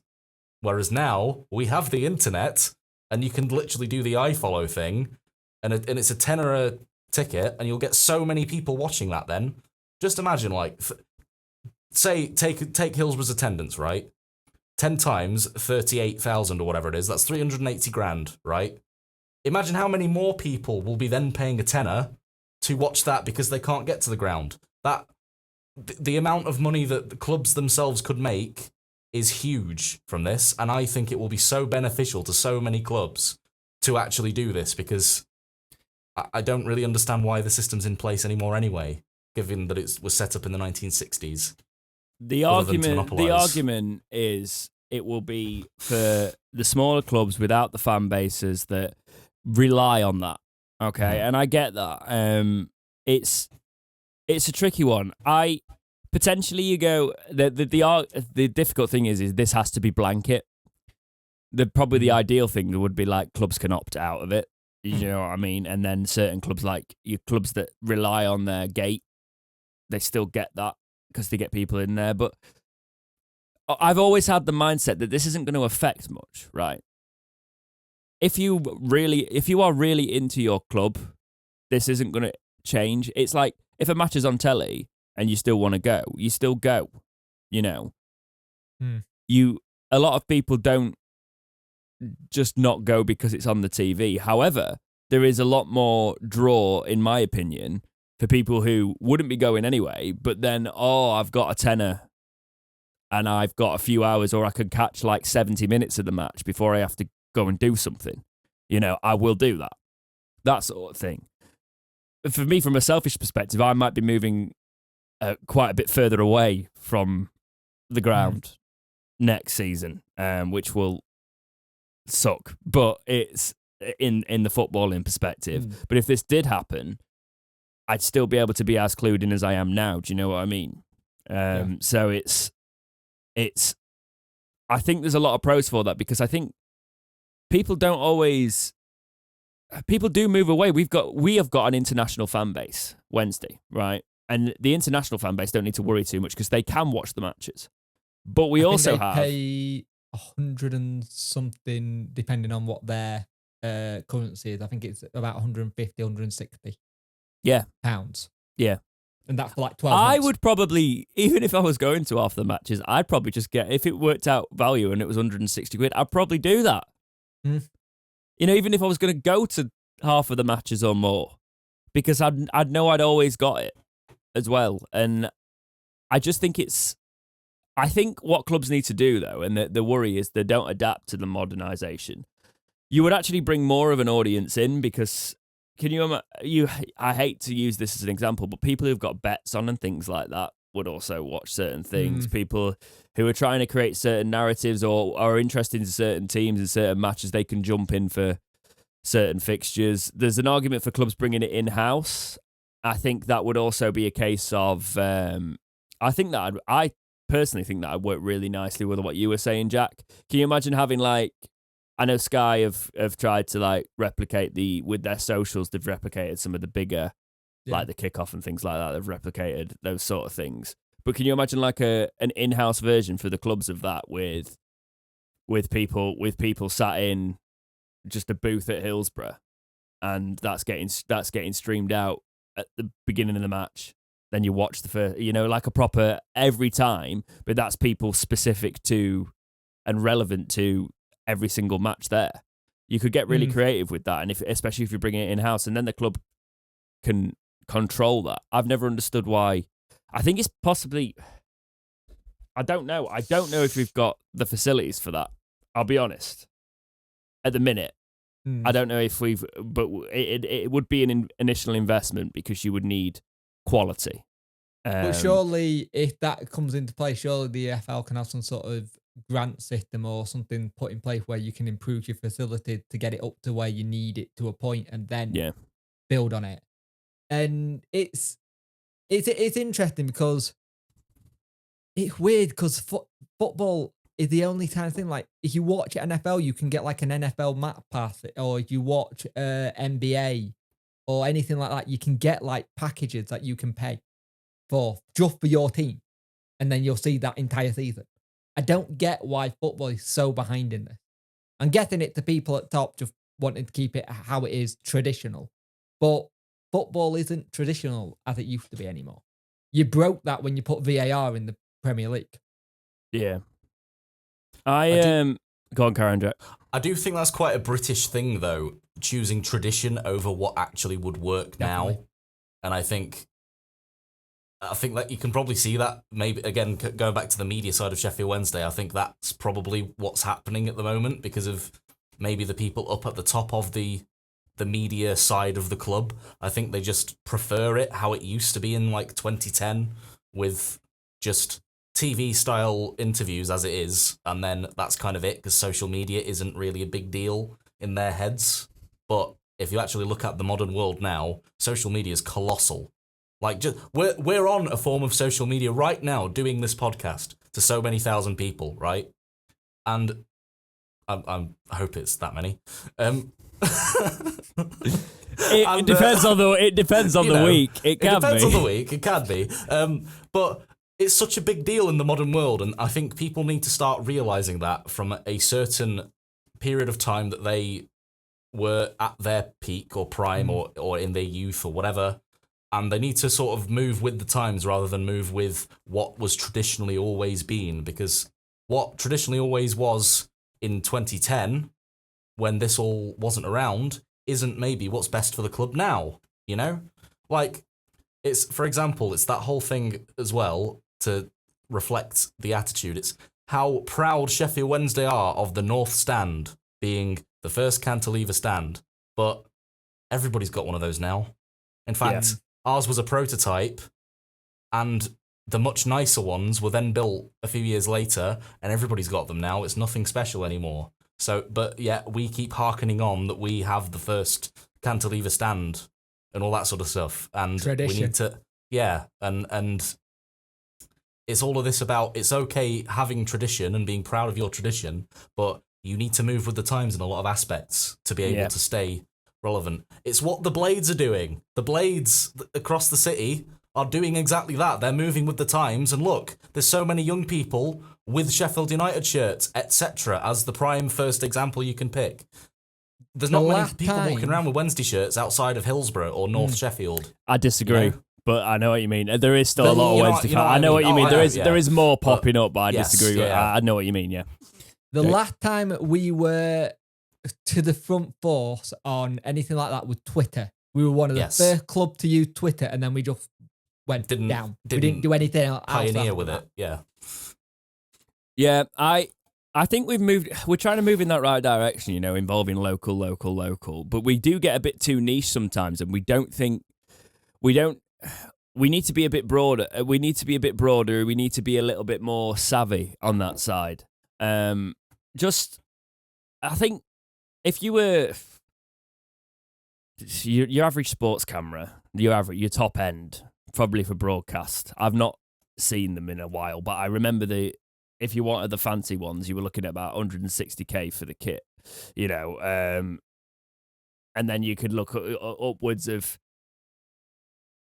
whereas now we have the internet and you can literally do the iFollow thing, and it's a tenner a ticket, and you'll get so many people watching that. Then just imagine, say take Hillsborough's attendance, right? 10 times 38,000 or whatever it is. That's 380 grand, right? Imagine how many more people will be then paying a tenner to watch that because they can't get to the ground. That the amount of money that the clubs themselves could make is huge from this, and I think it will be so beneficial to so many clubs to actually do this because I don't really understand why the system's in place anymore anyway, given that it was set up in the 1960s. The argument is it will be for the smaller clubs without the fan bases that rely on that. Okay, and I get that. It's a tricky one. potentially you go the difficult thing is this has to be blanket. The ideal thing would be like clubs can opt out of it. You know what I mean? And then certain clubs, like your clubs that rely on their gate, they still get that because they get people in there. But I've always had the mindset that this isn't going to affect much, right? If you are really into your club, this isn't going to change. It's like if a match is on telly and you still want to go, you still go. You know, a lot of people don't just not go because it's on the TV. However, there is a lot more draw, in my opinion, for people who wouldn't be going anyway, but then, I've got a tenner and I've got a few hours, or I could catch like 70 minutes of the match before I have to go and do something. You know, I will do that. That sort of thing. For me, from a selfish perspective, I might be moving quite a bit further away from the ground next season, which will suck, but it's in the footballing perspective. But if this did happen, I'd still be able to be as clued in as I am now. Do you know what I mean? So it's I think there's a lot of pros for that, because I think people do move away. We have got an international fan base, Wednesday, right? And the international fan base don't need to worry too much because they can watch the matches. But we also pay 100 and something, depending on what their currency is. I think it's about 150, 160 pounds. Yeah. And that's for like 12 months. I would probably, even if I was going to half the matches, I'd probably just get, if it worked out value and it was 160 quid, I'd probably do that. You know, even if I was going to go to half of the matches or more, because I'd know I'd always got it as well. And I just think I think what clubs need to do, though, and the worry is they don't adapt to the modernisation. You would actually bring more of an audience in, because can you imagine, I hate to use this as an example, but people who've got bets on and things like that would also watch certain things. People who are trying to create certain narratives or are interested in certain teams and certain matches, they can jump in for certain fixtures. There's an argument for clubs bringing it in-house. I think that would also be a case of, I personally think that I'd work really nicely with what you were saying, Jack. Can you imagine having, like, I know Sky have tried to, like, replicate with their socials, they've replicated some of the bigger, like the kickoff and things like that. They've replicated those sort of things. But can you imagine like an in-house version for the clubs of that with people sat in just a booth at Hillsborough, and that's getting streamed out at the beginning of the match. Then you watch the first, you know, like a proper every time, but that's people specific to and relevant to every single match there. You could get really creative with that, and especially if you're bringing it in-house, and then the club can control that. I've never understood why. I think it's possibly, I don't know if we've got the facilities for that. I'll be honest. At the minute, I don't know if but it would be an initial investment, because you would need quality. But surely, if that comes into play, surely the EFL can have some sort of grant system or something put in place where you can improve your facility to get it up to where you need it to a point, and then build on it. And it's interesting because it's weird, because football is the only kind of thing, like, if you watch NFL, you can get like an NFL map pass, or if you watch NBA or anything like that, you can get like packages that you can pay for just for your team, and then you'll see that entire season. I don't get why football is so behind in this. I'm getting it to people at top just wanting to keep it how it is, traditional, but football isn't traditional as it used to be anymore. You broke that when you put VAR in the Premier League. Yeah. Go on, Karen, Jack. I do think that's quite a British thing, though, choosing tradition over what actually would work now. And I think that you can probably see that, maybe, again, going back to the media side of Sheffield Wednesday, I think that's probably what's happening at the moment, because of maybe the people up at the top of the media side of the club. I think they just prefer it how it used to be in like 2010, with just TV style interviews as it is, and then that's kind of it, because social media isn't really a big deal in their heads. But if you actually look at the modern world now, social media is colossal. Like, just we're on a form of social media right now doing this podcast to so many thousand people, right? And I hope it's that many. It depends on the week. It depends on the week. It can be. But it's such a big deal in the modern world, and I think people need to start realizing that from a certain period of time that they were at their peak or prime or in their youth or whatever, and they need to sort of move with the times rather than move with what was traditionally always been, because what traditionally always was in 2010, when this all wasn't around, isn't maybe what's best for the club now, you know? Like, it's, for example, it's that whole thing as well to reflect the attitude. It's how proud Sheffield Wednesday are of the North Stand being the first cantilever stand, but everybody's got one of those now. In fact, ours was a prototype, and the much nicer ones were then built a few years later, and everybody's got them now. It's nothing special anymore. So, but yeah, we keep hearkening on that we have the first cantilever stand and all that sort of stuff. And Tradition. We need to, and it's all of this about, it's okay having tradition and being proud of your tradition, but you need to move with the times in a lot of aspects to be able to stay relevant. It's what the Blades are doing. The Blades across the city are doing exactly that. They're moving with the times, and look, there's so many young people with Sheffield United shirts, etc., as the prime first example you can pick. There's not many people walking around with Wednesday shirts outside of Hillsborough or North Sheffield. I disagree. You know? But I know what you mean. There is still a lot of Wednesday fans. I know what you mean. There is more popping up, but I disagree. I know what you mean, The last time we were to the front force on anything like that with Twitter, we were one of the first club to use Twitter, and then we just went down. We didn't do anything else. Pioneer with it, Yeah, I think we're trying to move in that right direction, you know, involving local, but we do get a bit too niche sometimes, and we need to be a bit broader. We need to be a bit broader. We need to be a little bit more savvy on that side. I think if you were your average sports camera, your top end, probably for broadcast, I've not seen them in a while, but I remember if you wanted the fancy ones, you were looking at about 160k for the kit, you know, and then you could look upwards of.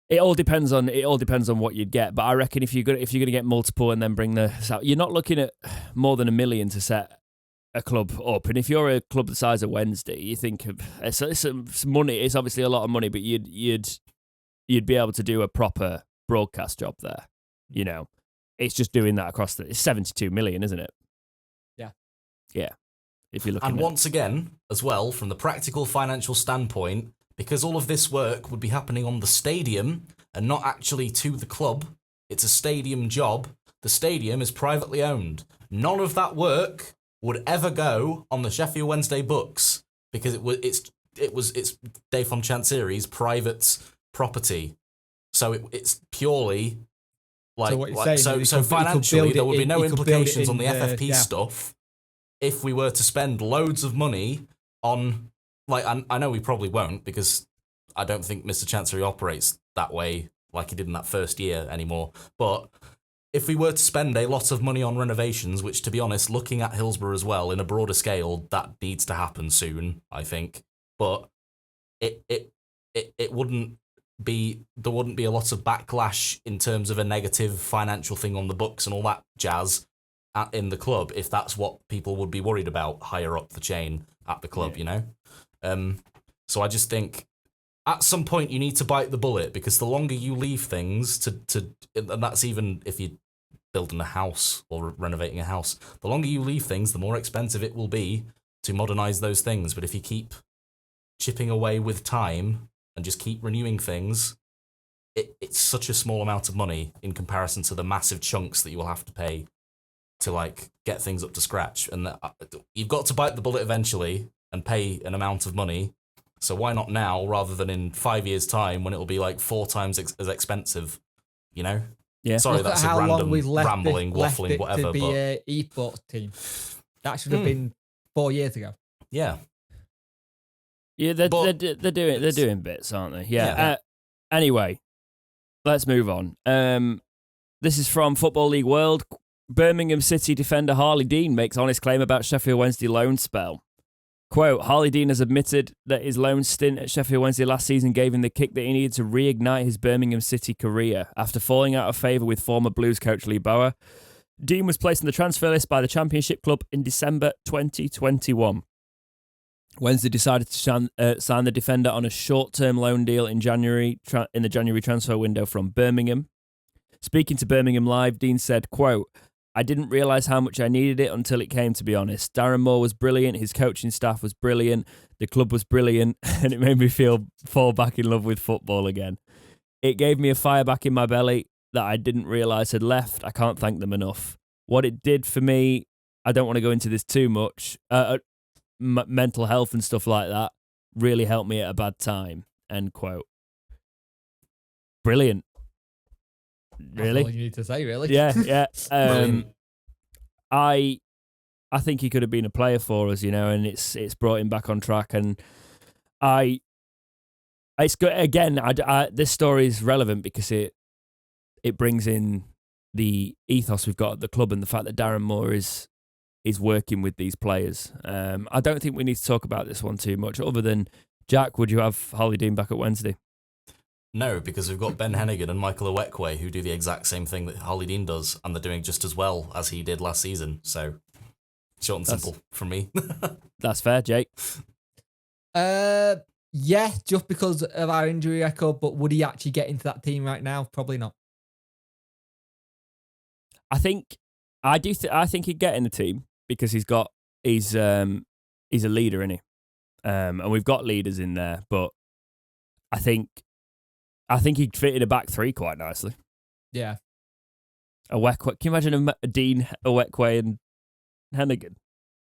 It all depends on what you'd get, but I reckon if you're gonna get multiple and then bring you're not looking at more than $1 million to set a club up. And if you're a club the size of Wednesday, you think of it's money. It's obviously a lot of money, but you'd be able to do a proper broadcast job there. You know, it's just doing that across it's 72 million, isn't it? Yeah. If you're looking, and once again, as well, from the practical financial standpoint, because all of this work would be happening on the stadium and not actually to the club. It's a stadium job. The stadium is privately owned. None of that work would ever go on the Sheffield Wednesday books because it's Dave von Chancery's private property. So it's purely like so financially there would be no implications on the FFP stuff if we were to spend loads of money on. Like, I know we probably won't, because I don't think Mr. Chancery operates that way like he did in that first year anymore. But if we were to spend a lot of money on renovations, which, to be honest, looking at Hillsborough as well, in a broader scale, that needs to happen soon, I think. But it wouldn't be, there wouldn't be a lot of backlash in terms of a negative financial thing on the books and all that jazz in the club, if that's what people would be worried about higher up the chain at the club, you know? So I just think at some point you need to bite the bullet, because the longer you leave things and that's even if you're building a house or renovating a house, the longer you leave things, the more expensive it will be to modernize those things. But if you keep chipping away with time and just keep renewing things, it's such a small amount of money in comparison to the massive chunks that you will have to pay to like get things up to scratch. And you've got to bite the bullet eventually and pay an amount of money. So why not now rather than in 5 years' time when it will be like 4 times as expensive, you know? Yeah. Sorry, that's a random rambling, waffling, whatever. To be an esports team. That should have been 4 years ago. Yeah. Yeah, they're doing bits, aren't they? Yeah. Anyway, let's move on. This is from Football League World. Birmingham City defender Harley Dean makes honest claim about Sheffield Wednesday loan spell. Quote, Harley Dean has admitted that his loan stint at Sheffield Wednesday last season gave him the kick that he needed to reignite his Birmingham City career. After falling out of favour with former Blues coach Lee Bauer, Dean was placed on the transfer list by the Championship club in December 2021. Wednesday decided to sign the defender on a short-term loan deal in January in the January transfer window from Birmingham. Speaking to Birmingham Live, Dean said, quote, I didn't realise how much I needed it until it came, to be honest. Darren Moore was brilliant, his coaching staff was brilliant, the club was brilliant, and it made me fall back in love with football again. It gave me a fire back in my belly that I didn't realise had left. I can't thank them enough. What it did for me, I don't want to go into this too much, mental health and stuff like that, really helped me at a bad time, end quote. Brilliant. Really? That's all you need to say, really. Yeah. I think he could have been a player for us, and it's brought him back on track. And it's good again. This story is relevant because it brings in the ethos we've got at the club and the fact that Darren Moore is working with these players. I don't think we need to talk about this one too much. Other than Jack, would you have Harley Dean back at Wednesday? No, because we've got Ben Hennigan and Michael Owekwe who do the exact same thing that Harley Dean does, and they're doing just as well as he did last season. So, short and simple from me. That's fair, Jake. Yeah, just because of our injury record, but would he actually get into that team right now? Probably not. I think he'd get in the team because he's a leader, isn't he? And we've got leaders in there, but I think he'd fit in a back three quite nicely. Yeah. Owekwe. Can you imagine a Dean, Owekwe, and Hennigan?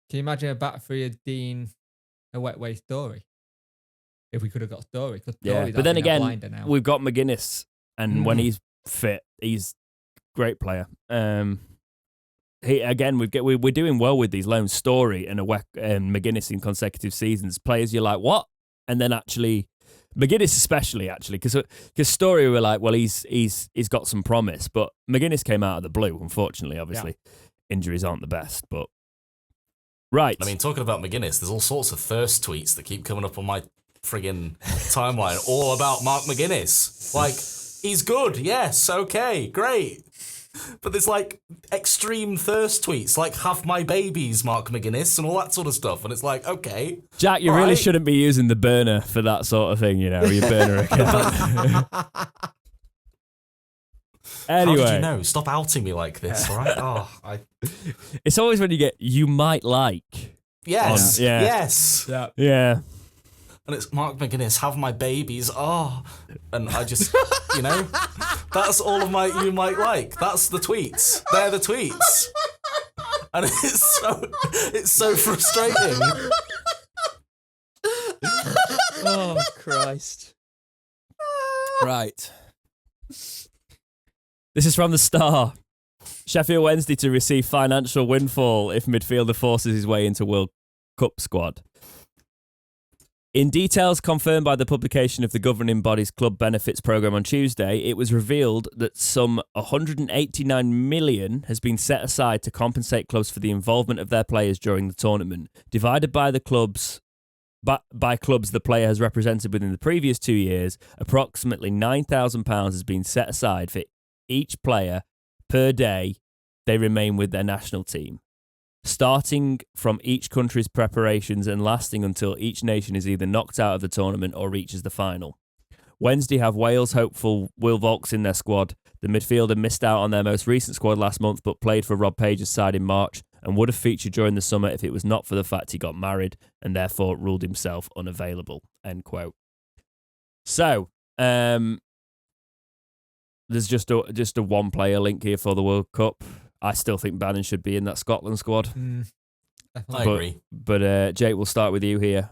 Can you imagine a back three of Dean, Owekwe, Story? If we could have got Story. Yeah, but then again, we've got McGuinness, and when he's fit, he's a great player. We're doing well with these loans. Story and McGuinness in consecutive seasons. Players you're like, what? And then actually, McGuinness especially, because Story we're like, well, he's got some promise, but McGuinness came out of the blue, unfortunately. Obviously, injuries aren't the best, but right. I mean, talking about McGuinness, there's all sorts of thirst tweets that keep coming up on my friggin' timeline, all about Mark McGuinness. Like, he's good, yes, okay, great. But there's like extreme thirst tweets, like "have my babies, Mark McGuinness," and all that sort of stuff. And it's like, okay, Jack, you really shouldn't be using the burner for that sort of thing, your burner account. Anyway, how did you know? Stop outing me like this, all right? It's always when you get "you might like." Yes, yes, yeah. And it's Mark McGuinness, "have my babies." And I just, that's all of my "you might like." That's the tweets. They're the tweets. And it's so frustrating. Oh, Christ. Right. This is from the Star. Sheffield Wednesday to receive financial windfall if midfielder forces his way into World Cup squad. In details confirmed by the publication of the governing body's club benefits programme on Tuesday, it was revealed that some 189 million has been set aside to compensate clubs for the involvement of their players during the tournament, divided by the clubs by clubs the player has represented within the previous 2 years. Approximately £9,000 has been set aside for each player per day they remain with their national team, starting from each country's preparations and lasting until each nation is either knocked out of the tournament or reaches the final. Wednesday have Wales hopeful Will Vaulks in their squad. The midfielder missed out on their most recent squad last month but played for Rob Page's side in March and would have featured during the summer if it was not for the fact he got married and therefore ruled himself unavailable. End quote. So, there's just a one-player link here for the World Cup. I still think Bannon should be in that Scotland squad. I agree. But Jake, we'll start with you here.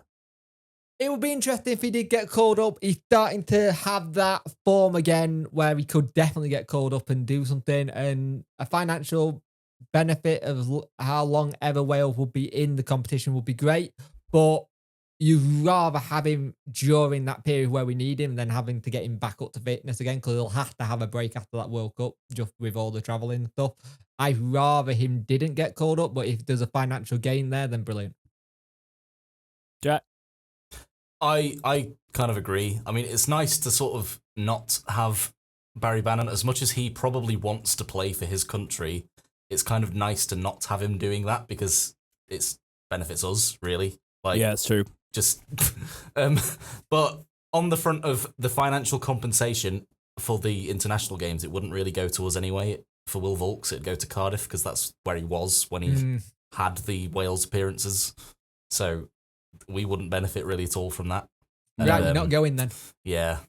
It would be interesting if he did get called up. He's starting to have that form again where he could definitely get called up and do something. And a financial benefit of how long ever Wales will be in the competition would be great. But you'd rather have him during that period where we need him than having to get him back up to fitness again, because he'll have to have a break after that World Cup just with all the travelling and stuff. I'd rather him didn't get called up, but if there's a financial gain there, then brilliant. Jack? I kind of agree. I mean, it's nice to sort of not have Barry Bannon, as much as he probably wants to play for his country. It's kind of nice to not have him doing that because it benefits us, really. Like, Yeah, it's true. just, but on the front of the financial compensation for the international games, it wouldn't really go to us anyway. For Will Vaulks, it'd go to Cardiff because that's where he was when he had the Wales appearances. So we wouldn't benefit really at all from that. Right, you're not going then. Yeah.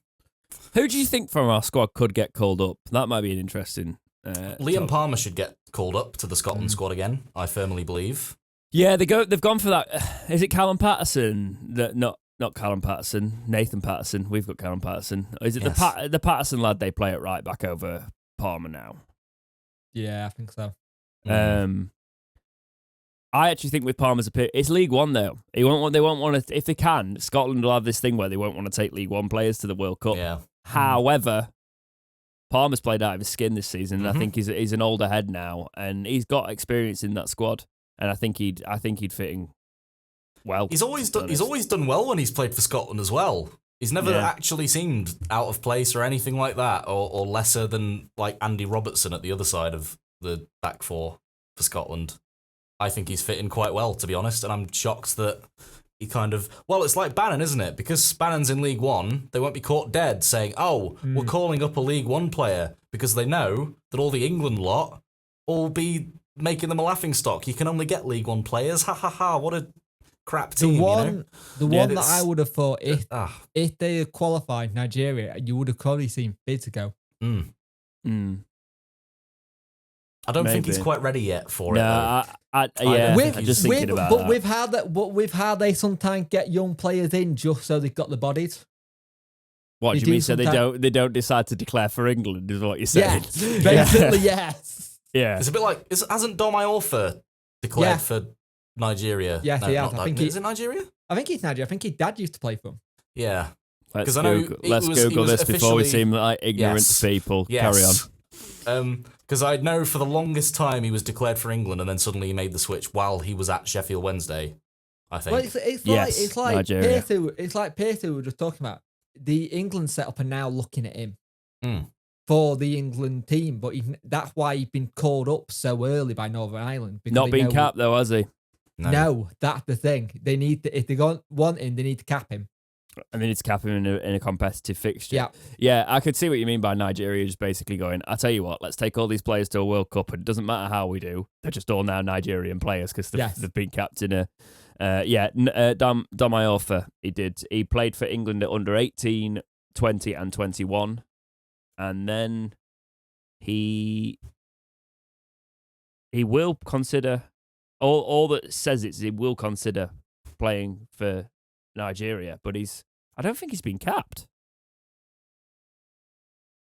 Who do you think from our squad could get called up? That might be an interesting. Liam Palmer should get called up to the Scotland squad again, I firmly believe. Yeah, they've gone for that. Is it Callum Patterson? Not Callum Patterson, Nathan Patterson. We've got Callum Patterson. Is it the Patterson lad they play at right back over Palmer now? Yeah, I think so. I actually think with Palmer's it's League One though. They won't want to, if they can. Scotland will have this thing where they won't want to take League One players to the World Cup. Yeah. However, Palmer's played out of his skin this season. And I think he's an older head now, and he's got experience in that squad. And I think he'd fit in well. He's always done well when he's played for Scotland as well. He's never actually seemed out of place or anything like that, or lesser than like Andy Robertson at the other side of the back four for Scotland. I think he's fit in quite well, to be honest, and I'm shocked that he kind of... Well, it's like Bannon, isn't it? Because Bannon's in League One, they won't be caught dead saying, we're calling up a League One player, because they know that all the England lot will be making them a laughingstock. You can only get League One players. Ha ha ha, what a crap team, The one that I would have thought, if they had qualified Nigeria, you would have probably seen Fitzer go. I don't think he's quite ready yet for it. Just thinking about that. We've had they sometimes get young players in just so they've got the bodies. What do you mean? So they don't decide to declare for England? Is what you're saying? Yes, basically, yes. Yeah, it's a bit like hasn't Dom Iorfa declared for Nigeria? Yes, he has. Is it Nigeria? I think he's Nigeria. I think his dad used to play for him. Yeah. Let's Google this before we seem like ignorant people. Carry on. Because I know for the longest time he was declared for England, and then suddenly he made the switch while he was at Sheffield Wednesday, I think. Well, it's like Pearce we were just talking about. The England setup are now looking at him for the England team, but that's why he's been called up so early by Northern Ireland. Not been capped though, has he? No, that's the thing. They need to, if they want him, they need to cap him. And they need to cap him in a competitive fixture. Yeah, I could see what you mean by Nigeria just basically going, I tell you what, let's take all these players to a World Cup, and it doesn't matter how we do, they're just all now Nigerian players because they've been capped in a... Dom Iorfa, he played for England at under 18, 20 and 21. And then he will consider... All that says is he will consider playing for Nigeria, but I don't think he's been capped.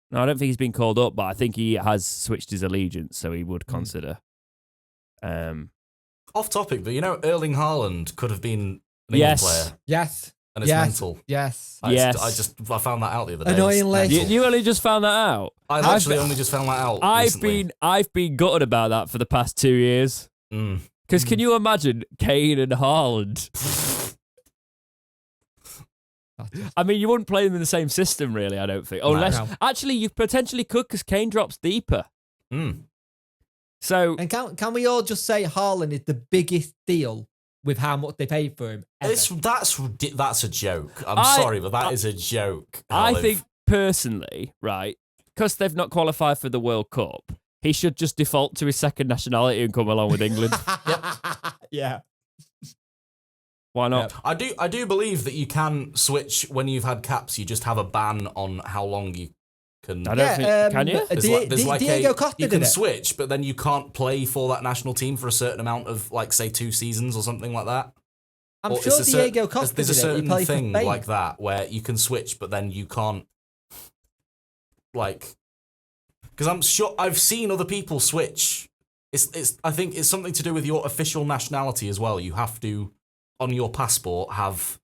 No, I don't think he's been called up, but I think he has switched his allegiance, so he would consider. Off topic, but Erling Haaland could have been an England player. Yes. And it's mental. Yes. I found that out the other day. Annoyingly. You only just found that out? I literally only just found that out recently. I've been gutted about that for the past 2 years. Because can you imagine Kane and Haaland? I mean, you wouldn't play them in the same system, really, I don't think. Actually, you potentially could, because Kane drops deeper. So, and can we all just say Haaland is the biggest deal with how much they paid for him ever? That's a joke. I'm sorry, but that is a joke. I think, personally, right, because they've not qualified for the World Cup, he should just default to his second nationality and come along with England. Yeah. Why not? Yep. I do believe that you can switch when you've had caps. You just have a ban on how long you can. I don't think. Can you? Diego Costa you can switch, but then you can't play for that national team for a certain amount of, like, say, 2 seasons or something like that. I'm sure Diego Costa there's a certain thing for like that where you can switch, but then you can't, like, because I'm sure I've seen other people switch. I think it's something to do with your official nationality as well. You have to, on your passport, have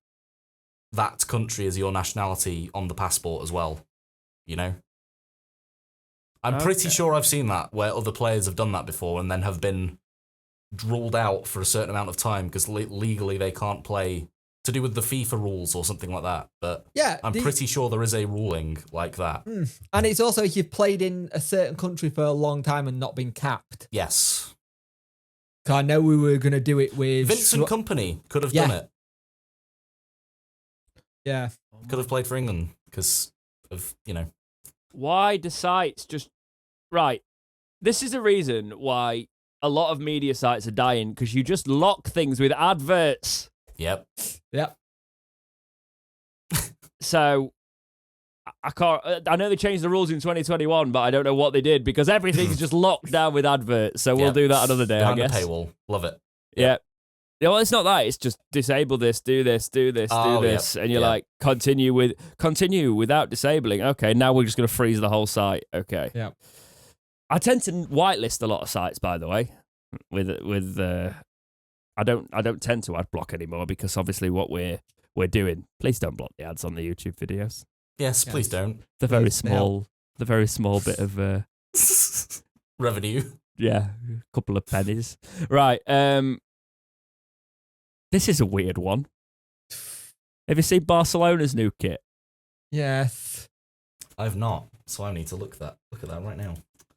that country as your nationality on the passport as well. You know? I'm pretty sure I've seen that where other players have done that before and then have been ruled out for a certain amount of time because legally they can't play to do with the FIFA rules or something like that. But yeah, I'm pretty sure there is a ruling like that. And it's also if you've played in a certain country for a long time and not been capped. Yes. Because I know we were going to do it with... Vincent Kompany could have done it. Yeah. Could have played for England because of, Why do sites just... Right. This is a reason why a lot of media sites are dying, because you just lock things with adverts. Yep. So, I know they changed the rules in 2021, but I don't know what they did, because everything's just locked down with adverts. So we'll do that another day, Behind I guess. the paywall. Love it. Yeah. Well, it's not that. It's just disable this, do this, do this, do this. And you're like, continue without disabling. Okay, now we're just going to freeze the whole site. Okay. Yeah. I tend to whitelist a lot of sites, by the way. I don't tend to ad block anymore, because obviously what we're doing. Please don't block the ads on the YouTube videos. Yes, please don't. The very small bit of revenue. Yeah, a couple of pennies. Right. This is a weird one. Have you seen Barcelona's new kit? Yes. I've not, so I need to look at that right now.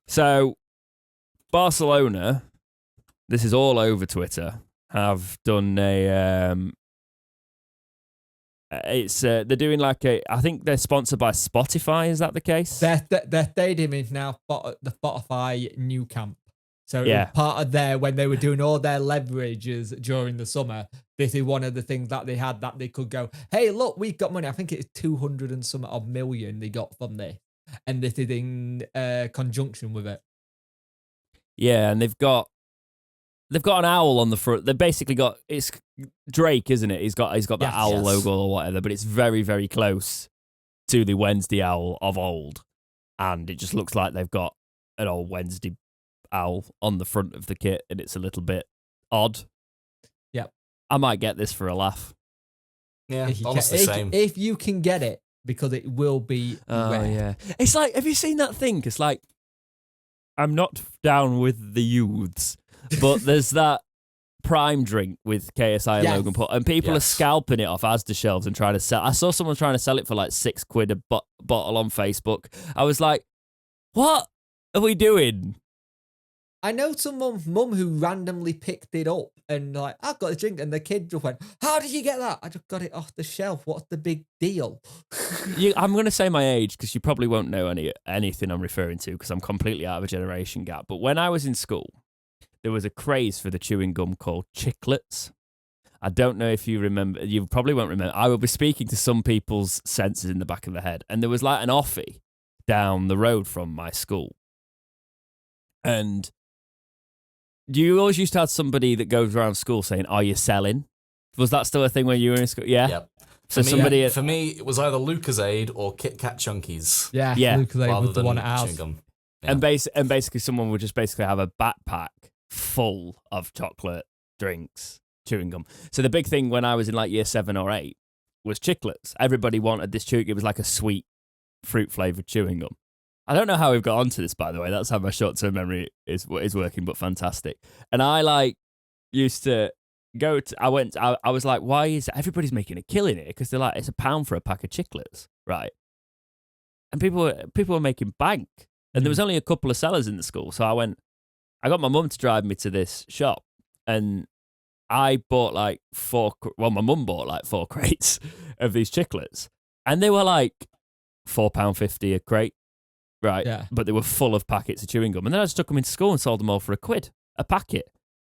So, Barcelona, this is all over Twitter, have done a... they're doing like I think they're sponsored by Spotify, is that the case? Their stadium is now the Spotify new camp. So yeah. Part of when they were doing all their leverages during the summer, this is one of the things that they had that they could go, hey, look, we've got money. I think it's 200 and some odd million they got from this. And this is in conjunction with it. Yeah, and they've got an owl on the front. They've basically got, it's Drake, isn't it? He's got that owl logo or whatever, but it's very, very close to the Wednesday owl of old. And it just looks like they've got an old Wednesday owl on the front of the kit, and it's a little bit odd. Yep. I might get this for a laugh. Yeah, honestly, same. If you can get it, because it will be rare. Yeah. It's like, have you seen that thing? It's like, I'm not down with the youths, but there's that Prime drink with KSI and Logan Paul, and people are scalping it off Asda shelves and trying to sell. I saw someone trying to sell it for like £6 a bottle on Facebook. I was like, what are we doing? I know someone's mum who randomly picked it up and like, I've got a drink, and the kid just went, how did you get that? I just got it off the shelf. What's the big deal? I'm going to say my age, because you probably won't know anything I'm referring to, because I'm completely out of a generation gap. But when I was in school, there was a craze for the chewing gum called Chiclets. I don't know if you remember. You probably won't remember. I will be speaking to some people's senses in the back of the head. And there was like an offie down the road from my school. And you always used to have somebody that goes around school saying, are you selling? Was that still a thing when you were in school? Yeah. Yep. So for me, it was either Lucozade or Kit Kat Chunkies. Yeah. Lucozade was the one at ours. Yeah. And basically someone would just basically have a backpack full of chocolate drinks, chewing gum. So the big thing when I was in like year 7 or 8 was Chiclets. Everybody wanted this chewing. It was like a sweet fruit flavored chewing gum. I don't know how we've got onto this, by the way. That's how my short-term memory is working, but fantastic. And I used to go to, I was like, why is everybody's making a killing here? Because they're like, it's £1 for a pack of Chiclets, right? And people were making bank. And there was only a couple of sellers in the school. So I got my mum to drive me to this shop, and I bought like my mum bought like 4 crates of these Chiclets, and they were like £4.50 a crate. Right, yeah. But they were full of packets of chewing gum. And then I just took them into school and sold them all for £1 a packet.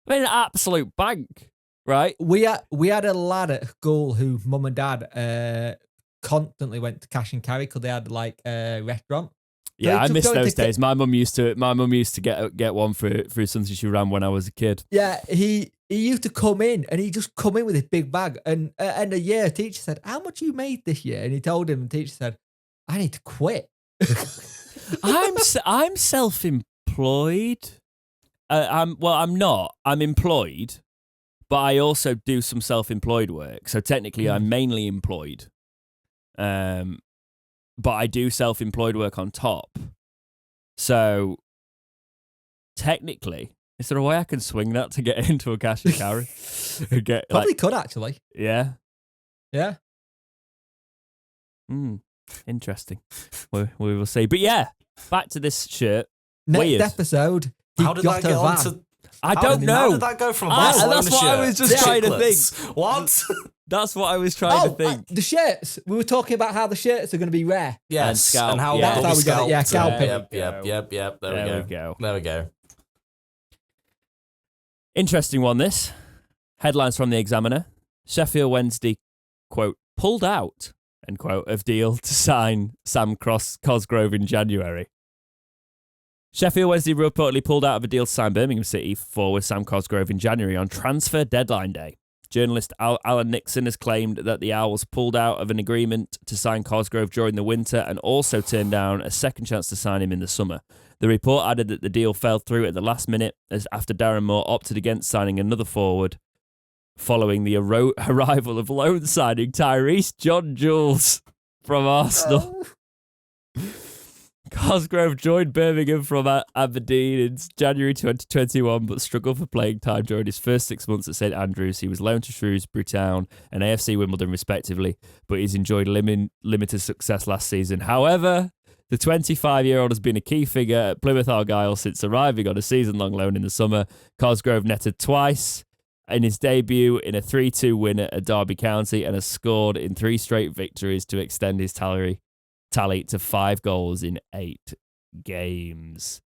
I mean, an absolute bank, right? We had a lad at school who mum and dad constantly went to cash and carry because they had like a restaurant. Yeah, I miss those days. My mum used to get one through something she ran when I was a kid. Yeah, he used to come in, and he just come in with his big bag. And at the end of the year, teacher said, how much you made this year? And he told him, and teacher said, I need to quit. I'm self-employed. I'm not. I'm employed, but I also do some self-employed work. So technically, I'm mainly employed. but I do self-employed work on top. So technically, is there a way I can swing that to get into a cash and carry? Probably could actually. Yeah. Yeah. Interesting. We will see. But yeah, back to this shirt. Next Weird. episode, he How did got that get a van. onto? I don't know. How did that go from a Barcelona that's what I was shirt just trying to chiclets? think. What? That's what I was trying to think. The shirts. We were talking about how the shirts are going to be rare. Yes, scalp, and how yeah. they'll That's be how we got it, scalped. scalping. Yep. There we go. Interesting one, this. Headlines from the Examiner. Sheffield Wednesday, quote, pulled out, end quote, of deal to sign Sam Cosgrove in January. Sheffield Wednesday reportedly pulled out of a deal to sign Birmingham City forward Sam Cosgrove in January on transfer deadline day. Journalist Alan Nixon has claimed that the Owls pulled out of an agreement to sign Cosgrove during the winter and also turned down a second chance to sign him in the summer. The report added that the deal fell through at the last minute as after Darren Moore opted against signing another forward following the arrival of loan signing Tyrese John Jules from Arsenal. Cosgrove joined Birmingham from Aberdeen in January 2021, but struggled for playing time during his first 6 months at St Andrews. He was loaned to Shrewsbury Town and AFC Wimbledon, respectively, but he's enjoyed limited success last season. However, the 25-year-old has been a key figure at Plymouth Argyle since arriving on a season-long loan in the summer. Cosgrove netted twice in his debut in a 3-2 win at Derby County and has scored in 3 straight victories to extend his tally to 5 goals in 8 games.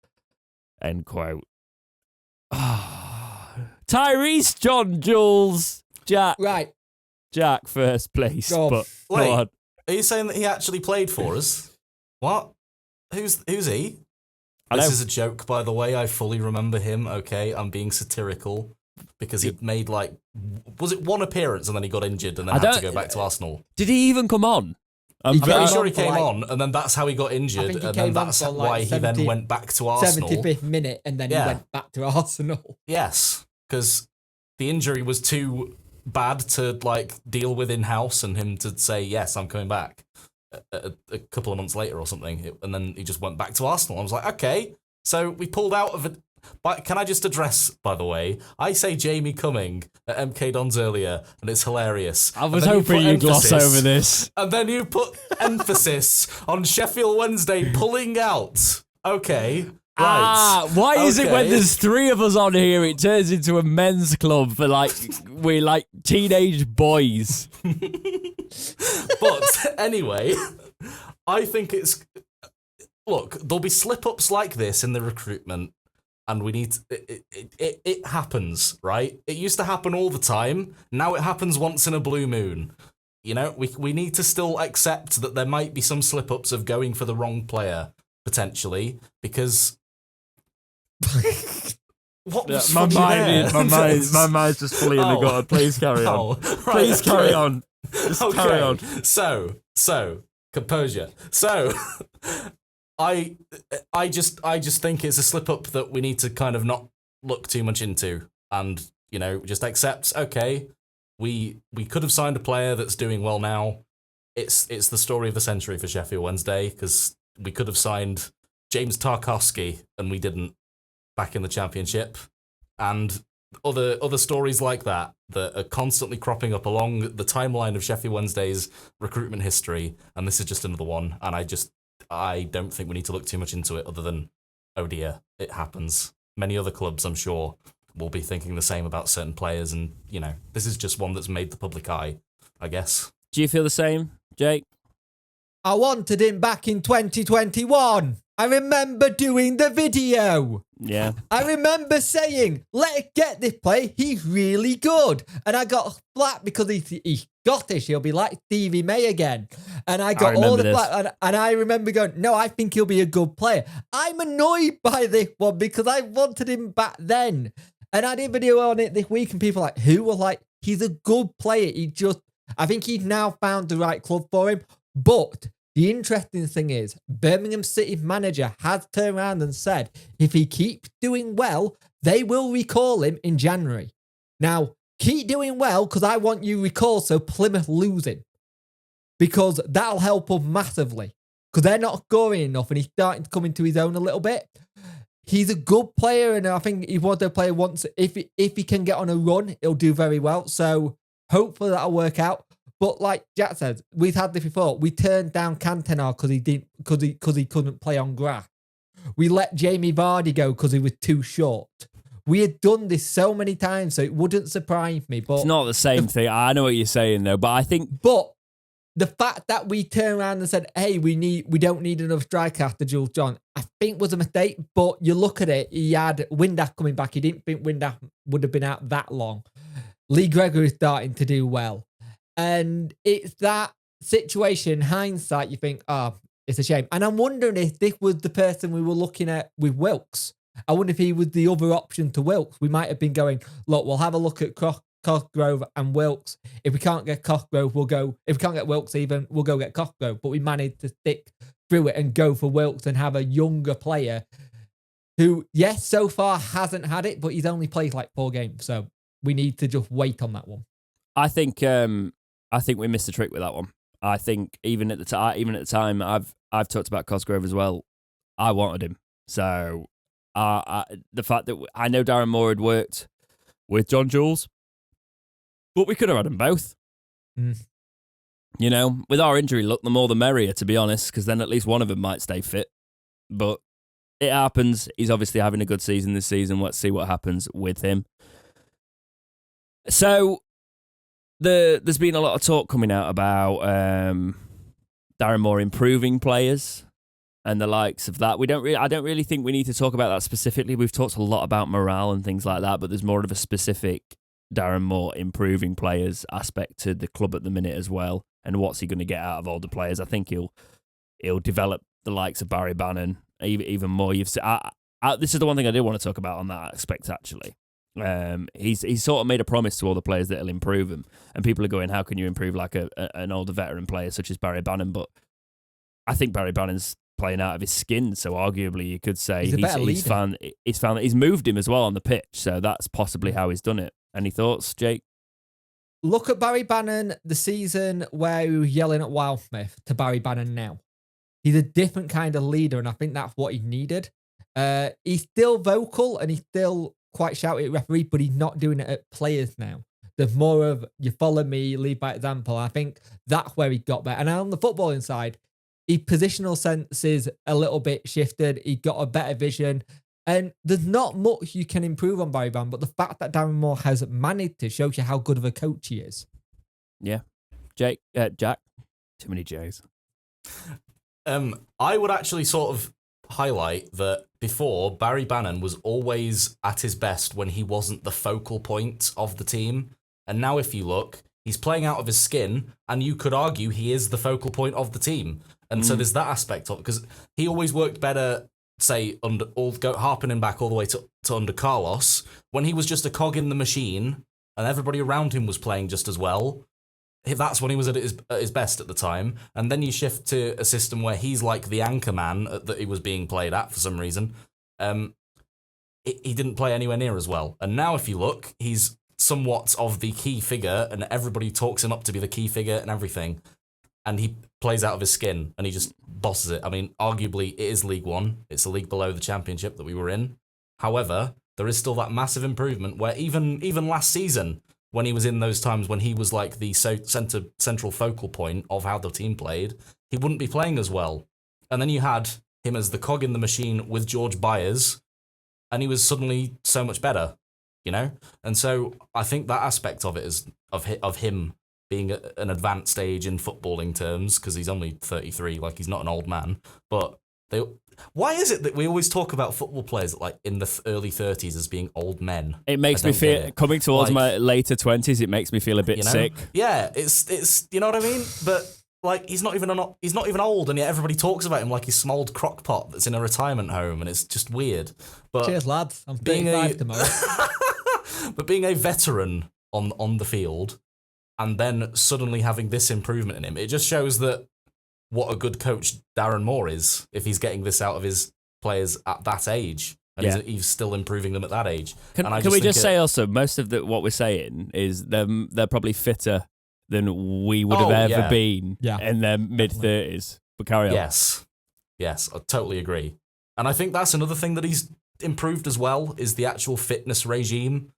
End quote. Tyrese John Jules. Jack. Right. Jack first place. Go on. But Wait, go on. are you saying that he actually played for us? What? Who's he? I This know. is a joke, by the way. I fully remember him. Okay, I'm being satirical because he made was it one appearance and then he got injured and then had to go back to Arsenal? Did he even come on? He I'm pretty came sure on he for came on and then that's how he got injured think he and came then on that's for why he then went back to Arsenal. 75th minute and then he went back to Arsenal. Yes, because the injury was too bad to deal with in-house and him to say, yes, I'm coming back a couple of months later or something. And then he just went back to Arsenal. I was like, okay, so we pulled out of it. But can I just address, by the way, I say Jamie Cumming at MK Dons earlier, and it's hilarious. I was hoping you'd gloss over this. And then you put emphasis on Sheffield Wednesday pulling out. Okay. Right. Why is it when Okay. there's 3 of us on here, it turns into a men's club for we're like teenage boys? But anyway, I think look, there'll be slip-ups like this in the recruitment, and we need it happens, right? It used to happen all the time. Now it happens once in a blue moon. You know, we need to still accept that there might be some slip-ups of going for the wrong player, potentially, because what was my funny mind, there? my mind's just fully in the gutter. Please carry on. Oh, right, Please carry okay. on. Just carry on. So composure. So I just think it's a slip up that we need to kind of not look too much into, and just accept. Okay, we could have signed a player that's doing well now. It's the story of the century for Sheffield Wednesday, because we could have signed James Tarkowski and we didn't back in the Championship, and other stories like that are constantly cropping up along the timeline of Sheffield Wednesday's recruitment history, and this is just another one. And I don't think we need to look too much into it, other than, oh dear, it happens. Many other clubs, I'm sure, will be thinking the same about certain players, and this is just one that's made the public eye, I guess. Do you feel the same, Jake? I wanted him back in 2021. I remember doing the video. Yeah. I remember saying, let's get this play. He's really good. And I got flat because he's Scottish. He'll be like Stevie May again. And I got all the this. flat. And I remember going, no, I think he'll be a good player. I'm annoyed by this one because I wanted him back then. And I did a video on it this week, and people who were like, he's a good player. I think he's now found the right club for him. But the interesting thing is, Birmingham City manager has turned around and said, if he keeps doing well, they will recall him in January. Now, keep doing well, because I want you recalled so Plymouth lose him. because that'll help us massively. Because they're not scoring enough, and he's starting to come into his own a little bit. He's a good player, and I think he's one of the players once if he can get on a run, he'll do very well. So hopefully that'll work out. But like Jack says, we've had this before. We turned down Cantona because he couldn't play on grass. We let Jamie Vardy go because he was too short. We had done this so many times, so it wouldn't surprise me. But it's not the same thing. I know what you're saying though, but I think. But the fact that we turned around and said, "Hey, we don't need another striker after Jules John," I think was a mistake. But you look at it, he had Windass coming back. He didn't think Windass would have been out that long. Lee Gregory is starting to do well. And it's that situation, hindsight, you think, it's a shame. And I'm wondering if this was the person we were looking at with Wilkes. I wonder if he was the other option to Wilkes. We might have been going, look, we'll have a look at Cosgrove and Wilkes. If we can't get Cosgrove, we'll go. If we can't get Wilkes even, we'll go get Cosgrove. But we managed to stick through it and go for Wilkes and have a younger player who, yes, so far hasn't had it, but he's only played like 4 games. So we need to just wait on that one. I think we missed a trick with that one. I think even at the time, I've talked about Cosgrove as well. I wanted him. So the fact that I know Darren Moore had worked with John Jules, but we could have had them both. You know, with our injury luck, the more the merrier, to be honest, because then at least one of them might stay fit. But it happens. He's obviously having a good season this season. Let's see what happens with him. So there's been a lot of talk coming out about Darren Moore improving players and the likes of that. I don't really think we need to talk about that specifically. We've talked a lot about morale and things like that, but there's more of a specific Darren Moore improving players aspect to the club at the minute as well. And what's he going to get out of older players? I think he'll develop the likes of Barry Bannon even more. This is the one thing I do want to talk about on that aspect, actually. He's sort of made a promise to all the players that he'll improve them, and people are going, how can you improve like an older veteran player such as Barry Bannon? But I think Barry Bannon's playing out of his skin, so arguably you could say he's found that he's moved him as well on the pitch, so that's possibly how he's done it. Any thoughts, Jake? Look at Barry Bannon, the season where he was yelling at Wildsmith, to Barry Bannon now. He's a different kind of leader, and I think that's what he needed. He's still vocal and he's still quite shouty at referee, but he's not doing it at players now. There's more of, you follow me, lead by example. I think that's where he got better. And on the footballing side, his positional sense is a little bit shifted. He got a better vision. And there's not much you can improve on Barry Bannon, but the fact that Darren Moore has managed to shows you how good of a coach he is. Yeah. Jack? Too many J's. I would actually sort of highlight that before, Barry Bannon was always at his best when he wasn't the focal point of the team. And now if you look, he's playing out of his skin, and you could argue he is the focal point of the team. And so there's that aspect of it, because he always worked better, say, harping back all the way to under Carlos, when he was just a cog in the machine and everybody around him was playing just as well. That's when he was at his best at the time. And then you shift to a system where he's like the anchor man that he was being played at for some reason. He didn't play anywhere near as well. And now if you look, he's somewhat of the key figure, and everybody talks him up to be the key figure and everything. And he plays out of his skin, and he just bosses it. I mean, arguably, it is League One. It's a league below the Championship that we were in. However, there is still that massive improvement where even last season, when he was in those times when he was like the central focal point of how the team played, he wouldn't be playing as well. And then you had him as the cog in the machine with George Byers, and he was suddenly so much better, you know? And so I think that aspect of it is of him being at an advanced age in footballing terms, because he's only 33, like he's not an old man. But why is it that we always talk about football players like in the early 30s as being old men? It makes me feel, coming towards my later 20s, it makes me feel a bit sick. Yeah, it's you know what I mean? But like he's not even old, and yet everybody talks about him like he's some old crockpot that's in a retirement home, and it's just weird. But cheers, lads. I'm 35 tomorrow. But being a veteran on the field, and then suddenly having this improvement in him, it just shows that what a good coach Darren Moore is if he's getting this out of his players at that age, and he's still improving them at that age. Can we just say also, most of what we're saying is they're probably fitter than we would have ever been in their mid-30s. But carry on. Yes, I totally agree. And I think that's another thing that he's improved as well, is the actual fitness regime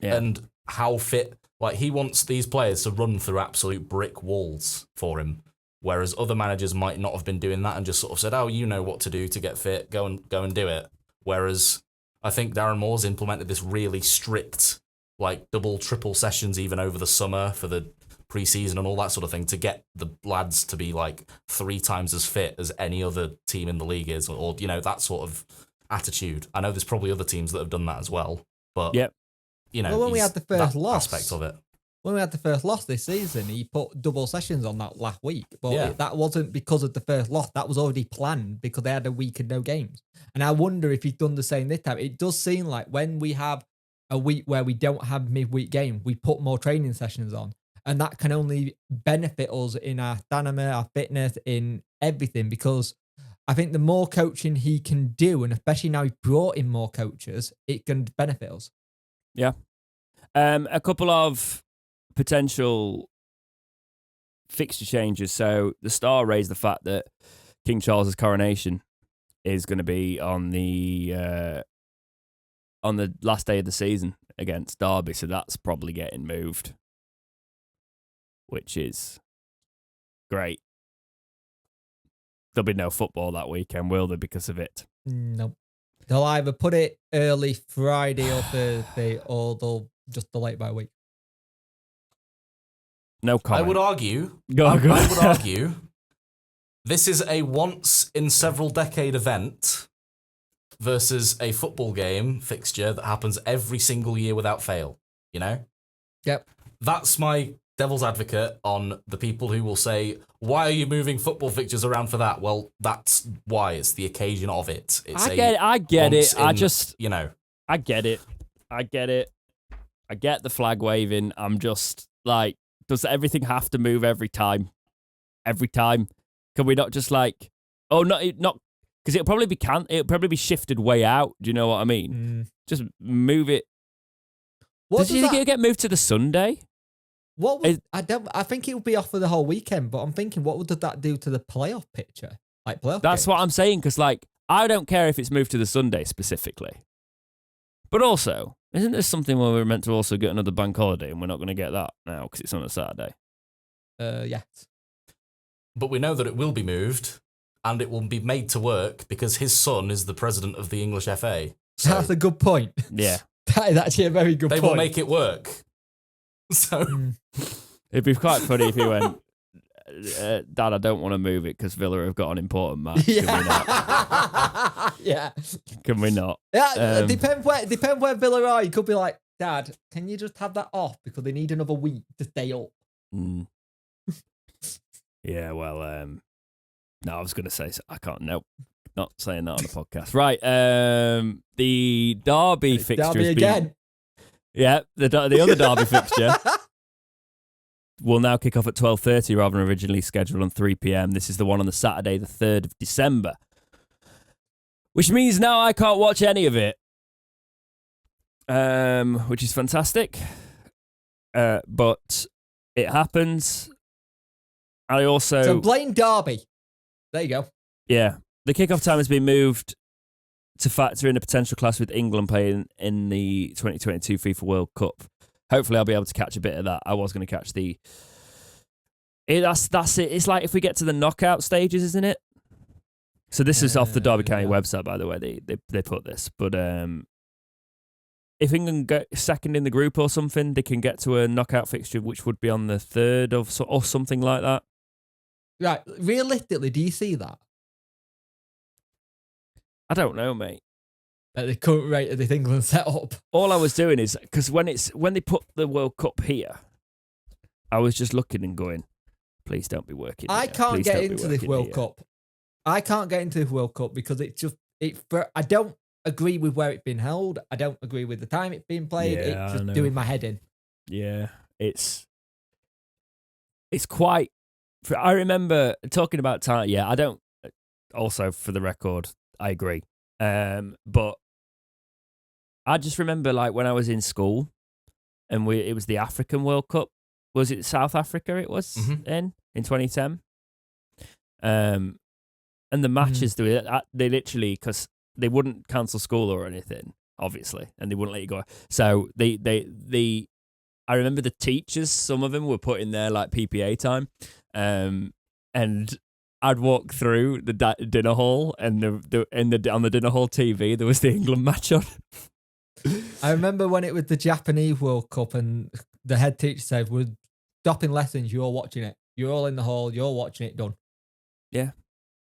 and how fit. Like, he wants these players to run through absolute brick walls for him, whereas other managers might not have been doing that and just sort of said, "Oh, you know what to do to get fit. Go and do it." Whereas I think Darren Moore's implemented this really strict, like double, triple sessions even over the summer for the pre-season and all that sort of thing to get the lads to be like 3 times as fit as any other team in the league is, or that sort of attitude. I know there's probably other teams that have done that as well, but when we had the first loss aspect of it. When we had the first loss this season, he put double sessions on that last week. But that wasn't because of the first loss. That was already planned because they had a week and no games. And I wonder if he's done the same this time. It does seem like when we have a week where we don't have midweek game, we put more training sessions on. And that can only benefit us in our stamina, our fitness, in everything. Because I think the more coaching he can do, and especially now he's brought in more coaches, it can benefit us. Yeah. A couple of potential fixture changes. So the Star raised the fact that King Charles's coronation is going to be on the last day of the season against Derby, so that's probably getting moved, which is great. There'll be no football that weekend, will there, because of it? No. They'll either put it early Friday or Thursday, or they'll just delay it by a week. No comment. I would argue. I would argue this is a once in several decade event versus a football game fixture that happens every single year without fail. Yep. That's my devil's advocate on the people who will say, "Why are you moving football fixtures around for that?" Well, that's why. It's the occasion of it. I get it. I get it. I get the flag waving. I'm just like, does everything have to move every time? Every time? Can we not just not because it'll probably be shifted way out. Do you know what I mean? Just move it. Does it get moved to the Sunday? I think it will be off for the whole weekend, but I'm thinking, what would that do to the playoff picture? Like playoff That's games? what I'm saying, because I don't care if it's moved to the Sunday specifically. But also, isn't there something where we're meant to also get another bank holiday and we're not going to get that now because it's on a Saturday? Yes. But we know that it will be moved and it will be made to work because his son is the president of the English FA. So that's a good point. Yeah. That is actually a very good point. They will make it work. So it'd be quite funny if he went, "Dad, I don't want to move it because Villa have got an important match." Yeah. Can we not? Yeah. Can we not? Yeah. Depends where Villa are. You could be like, "Dad, can you just have that off because they need another week to stay up?" Yeah. Well, no, I was going to say I can't. Nope. Not saying that on the podcast. Right. The Derby fixture Derby again. Yeah, the other Derby fixture will now kick off at 12:30 rather than originally scheduled on 3 p.m. This is the one on the Saturday, the 3rd of December, which means now I can't watch any of it, which is fantastic. But it happens. So blame Derby. There you go. Yeah, the kickoff time has been moved to factor in a potential clash with England playing in the 2022 FIFA World Cup. Hopefully I'll be able to catch a bit of that. I was going to catch that's it. It's like if we get to the knockout stages, isn't it? So this is off the Derby County website, by the way. They put this. But if England get second in the group or something, they can get to a knockout fixture, which would be on the 3rd or something like that. Right. Realistically, do you see that? I don't know, mate. At the current rate of this England setup. All I was doing is, because when they put the World Cup here, I was just looking and going, please don't be working here. I can't get into this World Cup. I can't get into this World Cup because I don't agree with where it's been held. I don't agree with the time it's being played. Yeah, it's just doing my head in. Yeah, it's quite... I remember talking about time. Yeah, I don't... Also, for the record, I agree. But I just remember when I was in school and it was the African World Cup was it South Africa it was in 2010. And the matches, they literally, because they wouldn't cancel school or anything, obviously, and they wouldn't let you go. So I remember the teachers, some of them were putting their like PPA time, and I'd walk through the dinner hall, and on the dinner hall TV there was the England match on. I remember when it was the Japanese World Cup, and the head teacher said, "We're stopping lessons. You're watching it. You're all in the hall. You're watching it. Done." Yeah.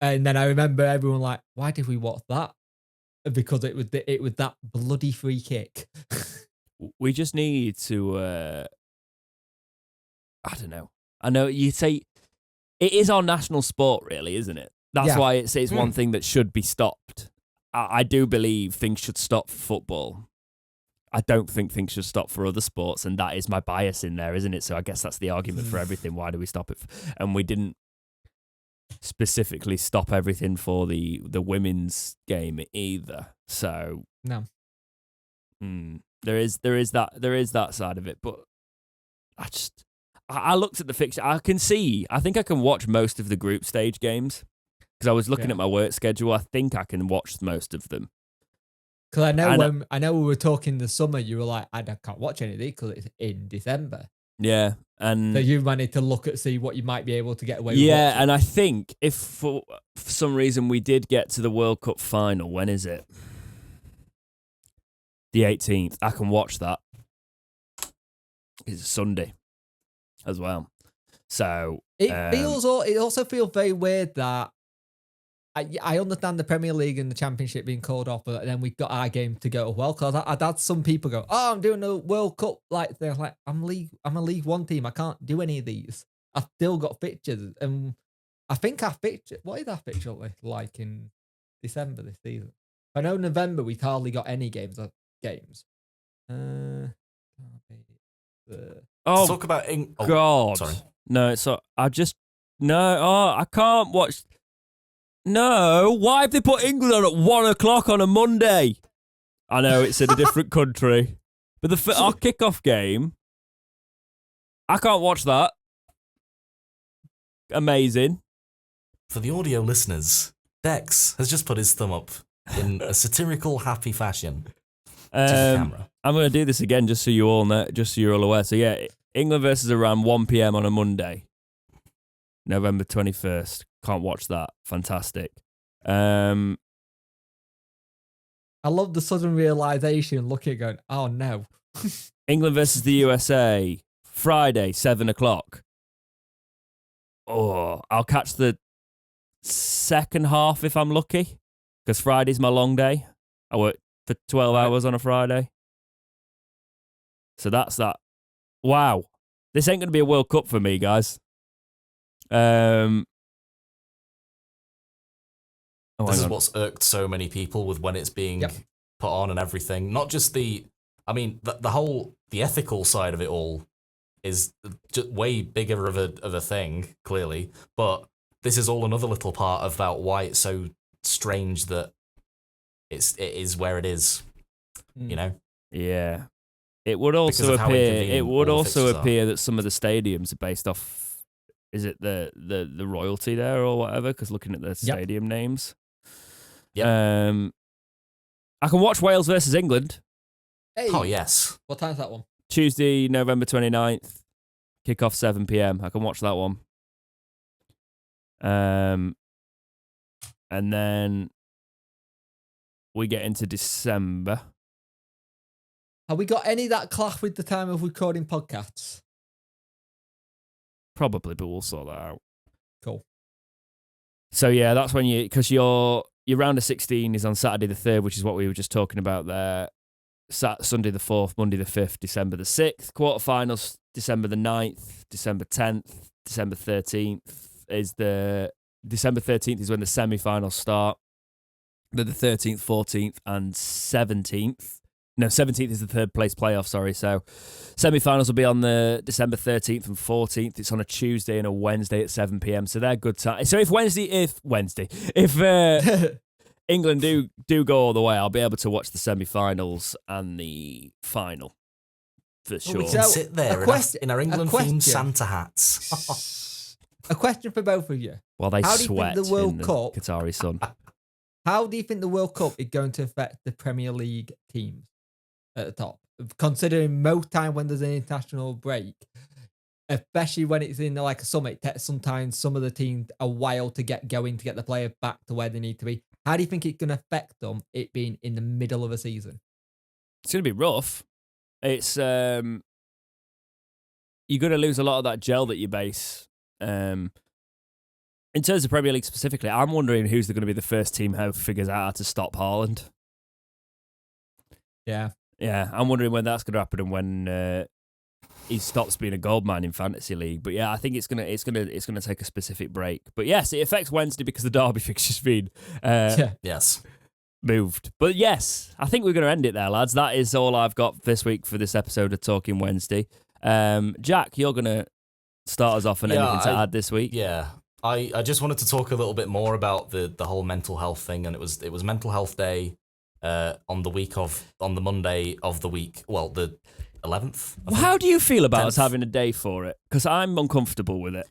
And then I remember everyone like, "Why did we watch that?" Because it was that bloody free kick. We just need to. I don't know. I know you say it is our national sport, really, isn't it? That's why it's one thing that should be stopped. I do believe things should stop for football. I don't think things should stop for other sports, and that is my bias in there, isn't it? So I guess that's the argument for everything. Why do we stop it? And we didn't specifically stop everything for the women's game either. So no, there is that side of it. But I looked at the fixture. I think I can watch most of the group stage games because I was looking at my work schedule. I think I can watch most of them. Because I know we were talking the summer, you were like, I can't watch any of these because it's in December. Yeah, and so you managed to see what you might be able to get away with. Yeah, and I think if for some reason we did get to the World Cup final, when is it? The 18th. I can watch that. It's Sunday as well. So it also feels very weird that I understand the Premier League and the Championship being called off, but then we've got our game to go as well. Because I'd had some people go, "Oh, I'm doing a World Cup." Like they're like, I'm a League One team. I can't do any of these. I've still got fixtures, and I think our fixture. What is our fixture like in December this season? I know November we hardly got any games. Oh talk about God! Sorry. No, so I can't watch. No, why have they put England on at 1:00 on a Monday? I know it's in a different country, but our kickoff game, I can't watch that. Amazing. For the audio listeners, Dex has just put his thumb up in a satirical, happy fashion to the camera. I'm going to do this again just so you all know, just so you're all aware. So yeah, England versus Iran 1 p.m. on a Monday, November 21st. Can't watch that. Fantastic. I love the sudden realization. Looking at going, oh no. England versus the USA, Friday, 7:00. Oh, I'll catch the second half if I'm lucky, because Friday's my long day. I work for 12 hours on a Friday. So that's that. Wow. This ain't going to be a World Cup for me, guys. This is what's irked so many people with when it's being put on and everything. Not just the ethical side of it all is just way bigger of a thing, clearly. But this is all another little part about why it's so strange that it is where it is. You know? Yeah. It would also appear that some of the stadiums are based off. Is it the royalty there or whatever? Because looking at the stadium names. Yeah. I can watch Wales versus England. Hey. Oh, yes. What time's that one? Tuesday, November 29th. Kickoff 7 p.m. I can watch that one. And then we get into December. Have we got any that clash with the time of recording podcasts? Probably, but we'll sort that out. Cool. So yeah, that's when because your round of 16 is on Saturday the 3rd, which is what we were just talking about there. Sunday the 4th, Monday the 5th, December the 6th. Quarterfinals, December the 9th, December 10th, December 13th December 13th is when the semi-finals start. Then the 13th, 14th, and 17th. No, 17th is the third place playoff, sorry. So semi-finals will be on the December 13th and 14th. It's on a Tuesday and a Wednesday at 7 p.m. So they're good times. So if England do go all the way, I'll be able to watch the semi-finals and the final for Oh, we sure. can So, sit there in our England-themed question. Santa hats. A question for both of you. While they How do you sweat think the World in the Cup- Qatari sun. How do you think the World Cup is going to affect the Premier League teams at the top? Considering most time when there's an international break, especially when it's in like a summer, it takes sometimes some of the teams a while to get going, to get the player back to where they need to be. How do you think it's going to affect them, it being in the middle of a season? It's going to be rough. It's you're going to lose a lot of that gel that you base. In terms of Premier League specifically, I'm wondering who's going to be the first team who figures out how to stop Haaland. Yeah. Yeah, I'm wondering when that's going to happen and when he stops being a gold mine in fantasy league. But yeah, I think it's gonna take a specific break. But yes, it affects Wednesday because the derby fixture's been Yes. moved. But yes, I think we're going to end it there, lads. That is all I've got this week for this episode of Talking Wednesday. Jack, you're going to start us off on anything to add this week? Yeah. I just wanted to talk a little bit more about the whole mental health thing, and it was Mental Health Day on the Monday of the week. Well, the 11th. How do you feel about 10th. us having a day for it? Because I'm uncomfortable with it.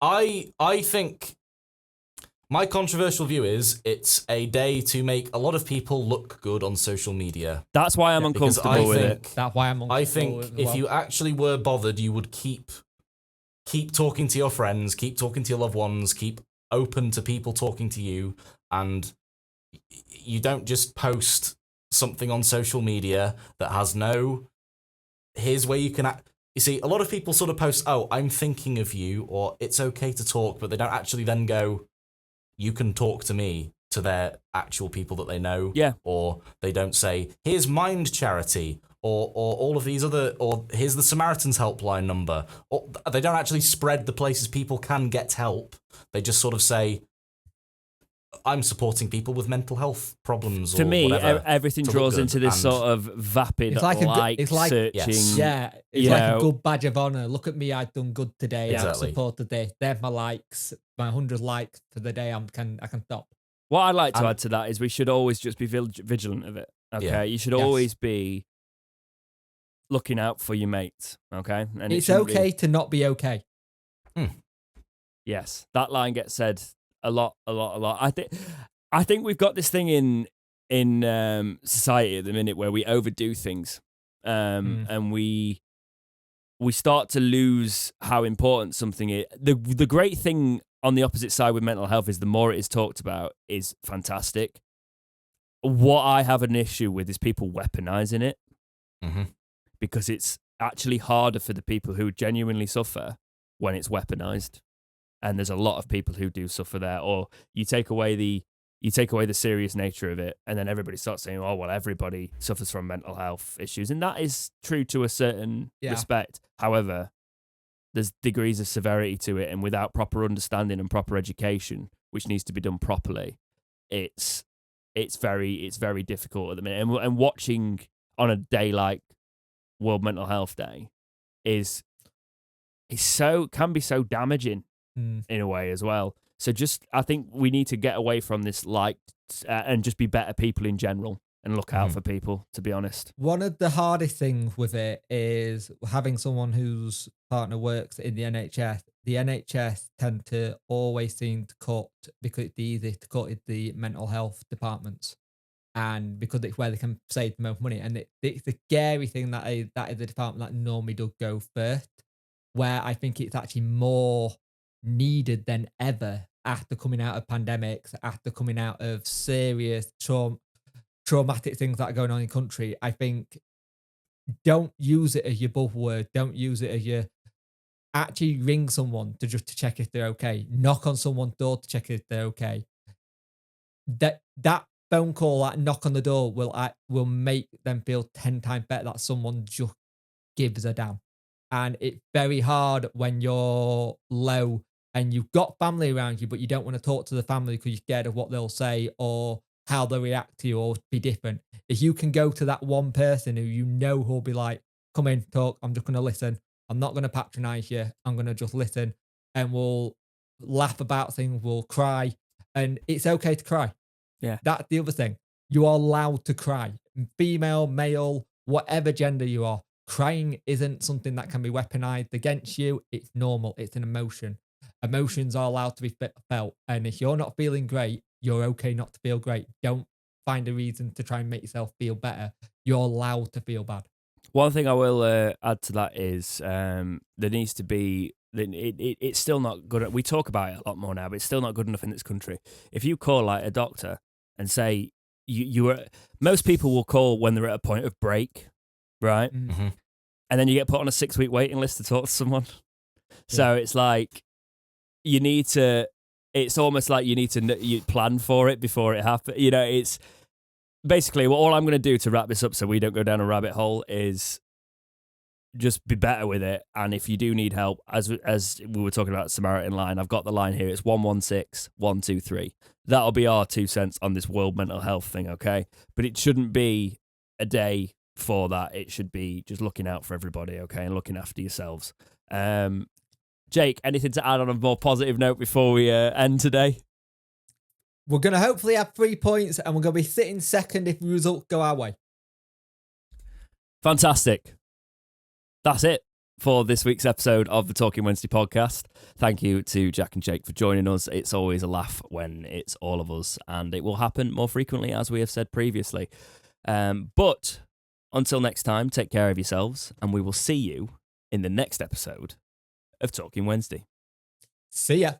I think my controversial view is it's a day to make a lot of people look good on social media. That's why I'm Because uncomfortable with it. That's why I'm I think if you actually were bothered, you would keep talking to your friends, keep talking to your loved ones, keep open to people talking to you, and you don't just post something on social media that has no, here's where you can act. You see, a lot of people sort of post, oh, I'm thinking of you, or it's okay to talk, but they don't actually then go, you can talk to me, to their actual people that they know. Yeah. Or they don't say, here's Mind Charity, or all of these other, or here's the Samaritans helpline number. Or they don't actually spread the places people can get help. They just sort of say, I'm supporting people with mental health problems. For or me, whatever, everything to draws look into good. this And sort of vapid It's like searching. Yes. Yeah, it's You like know. a good badge of honor. Look at me, I've done good today. Exactly. I've supported this. They're my likes, my 100 likes for the day. I can stop. What I'd like to And- add to that is we should always just be vigilant of it. Okay, Yeah. you should Yes. always be looking out for your mates. Okay, and it It's shouldn't be- okay to not be okay. Yes, that line gets said a lot. I think we've got this thing in society at the minute where we overdo things, and we start to lose how important something is. The great thing on the opposite side with mental health is the more it is talked about is fantastic. What I have an issue with is people weaponizing it, because it's actually harder for the people who genuinely suffer when it's weaponized. And there's a lot of people who do suffer there. Or you take away the serious nature of it, and then everybody starts saying, "Oh, well, everybody suffers from mental health issues," and that is true to a certain respect. However, there's degrees of severity to it, and without proper understanding and proper education, which needs to be done properly, it's very difficult at the minute. And watching on a day like World Mental Health Day can be so damaging. In a way as well. So I think we need to get away from this and just be better people in general and look out for people, to be honest. One of the hardest things with it is having someone whose partner works in the NHS. The NHS tend to always seem to cut, because it's easy to cut the mental health departments, and because it's where they can save the most money. And it's the scary thing that is the department that normally does go first, where I think it's actually more needed than ever after coming out of pandemics, after coming out of serious traumatic things that are going on in the country. I think don't use it as your buzzword. Don't use it as your actually ring someone to check if they're okay. Knock on someone's door to check if they're okay. That phone call, that knock on the door will make them feel 10 times better that someone just gives a damn. And it's very hard when you're low and you've got family around you, but you don't want to talk to the family because you're scared of what they'll say or how they'll react to you or be different. If you can go to that one person who you know who'll be like, come in, talk, I'm just going to listen. I'm not going to patronize you. I'm going to just listen, and we'll laugh about things. We'll cry, and it's okay to cry. Yeah. That's the other thing. You are allowed to cry. Female, male, whatever gender you are, crying isn't something that can be weaponized against you. It's normal. It's an emotion. Emotions are allowed to be felt. And if you're not feeling great, you're okay not to feel great. Don't find a reason to try and make yourself feel better. You're allowed to feel bad. One thing I will add to that is there needs to be. It's still not good. We talk about it a lot more now, but it's still not good enough in this country. If you call like a doctor and say you were, most people will call when they're at a point of break, right? Mm-hmm. And then you get put on a 6-week waiting list to talk to someone. So it's like you need to. It's almost like you need to you plan for it before it happens. You know, it's basically all I'm going to do to wrap this up, so we don't go down a rabbit hole, is just be better with it. And if you do need help, as we were talking about Samaritan line, I've got the line here. It's 116-123. That'll be our 2 cents on this World Mental Health thing, okay? But it shouldn't be a day for that. It should be just looking out for everybody, okay, and looking after yourselves. Jake, anything to add on a more positive note before we end today? We're going to hopefully have 3 points, and we're going to be sitting second if the results go our way. Fantastic. That's it for this week's episode of the Talking Wednesday podcast. Thank you to Jack and Jake for joining us. It's always a laugh when it's all of us, and it will happen more frequently, as we have said previously. But until next time, take care of yourselves, and we will see you in the next episode of Talking Wednesday. See ya.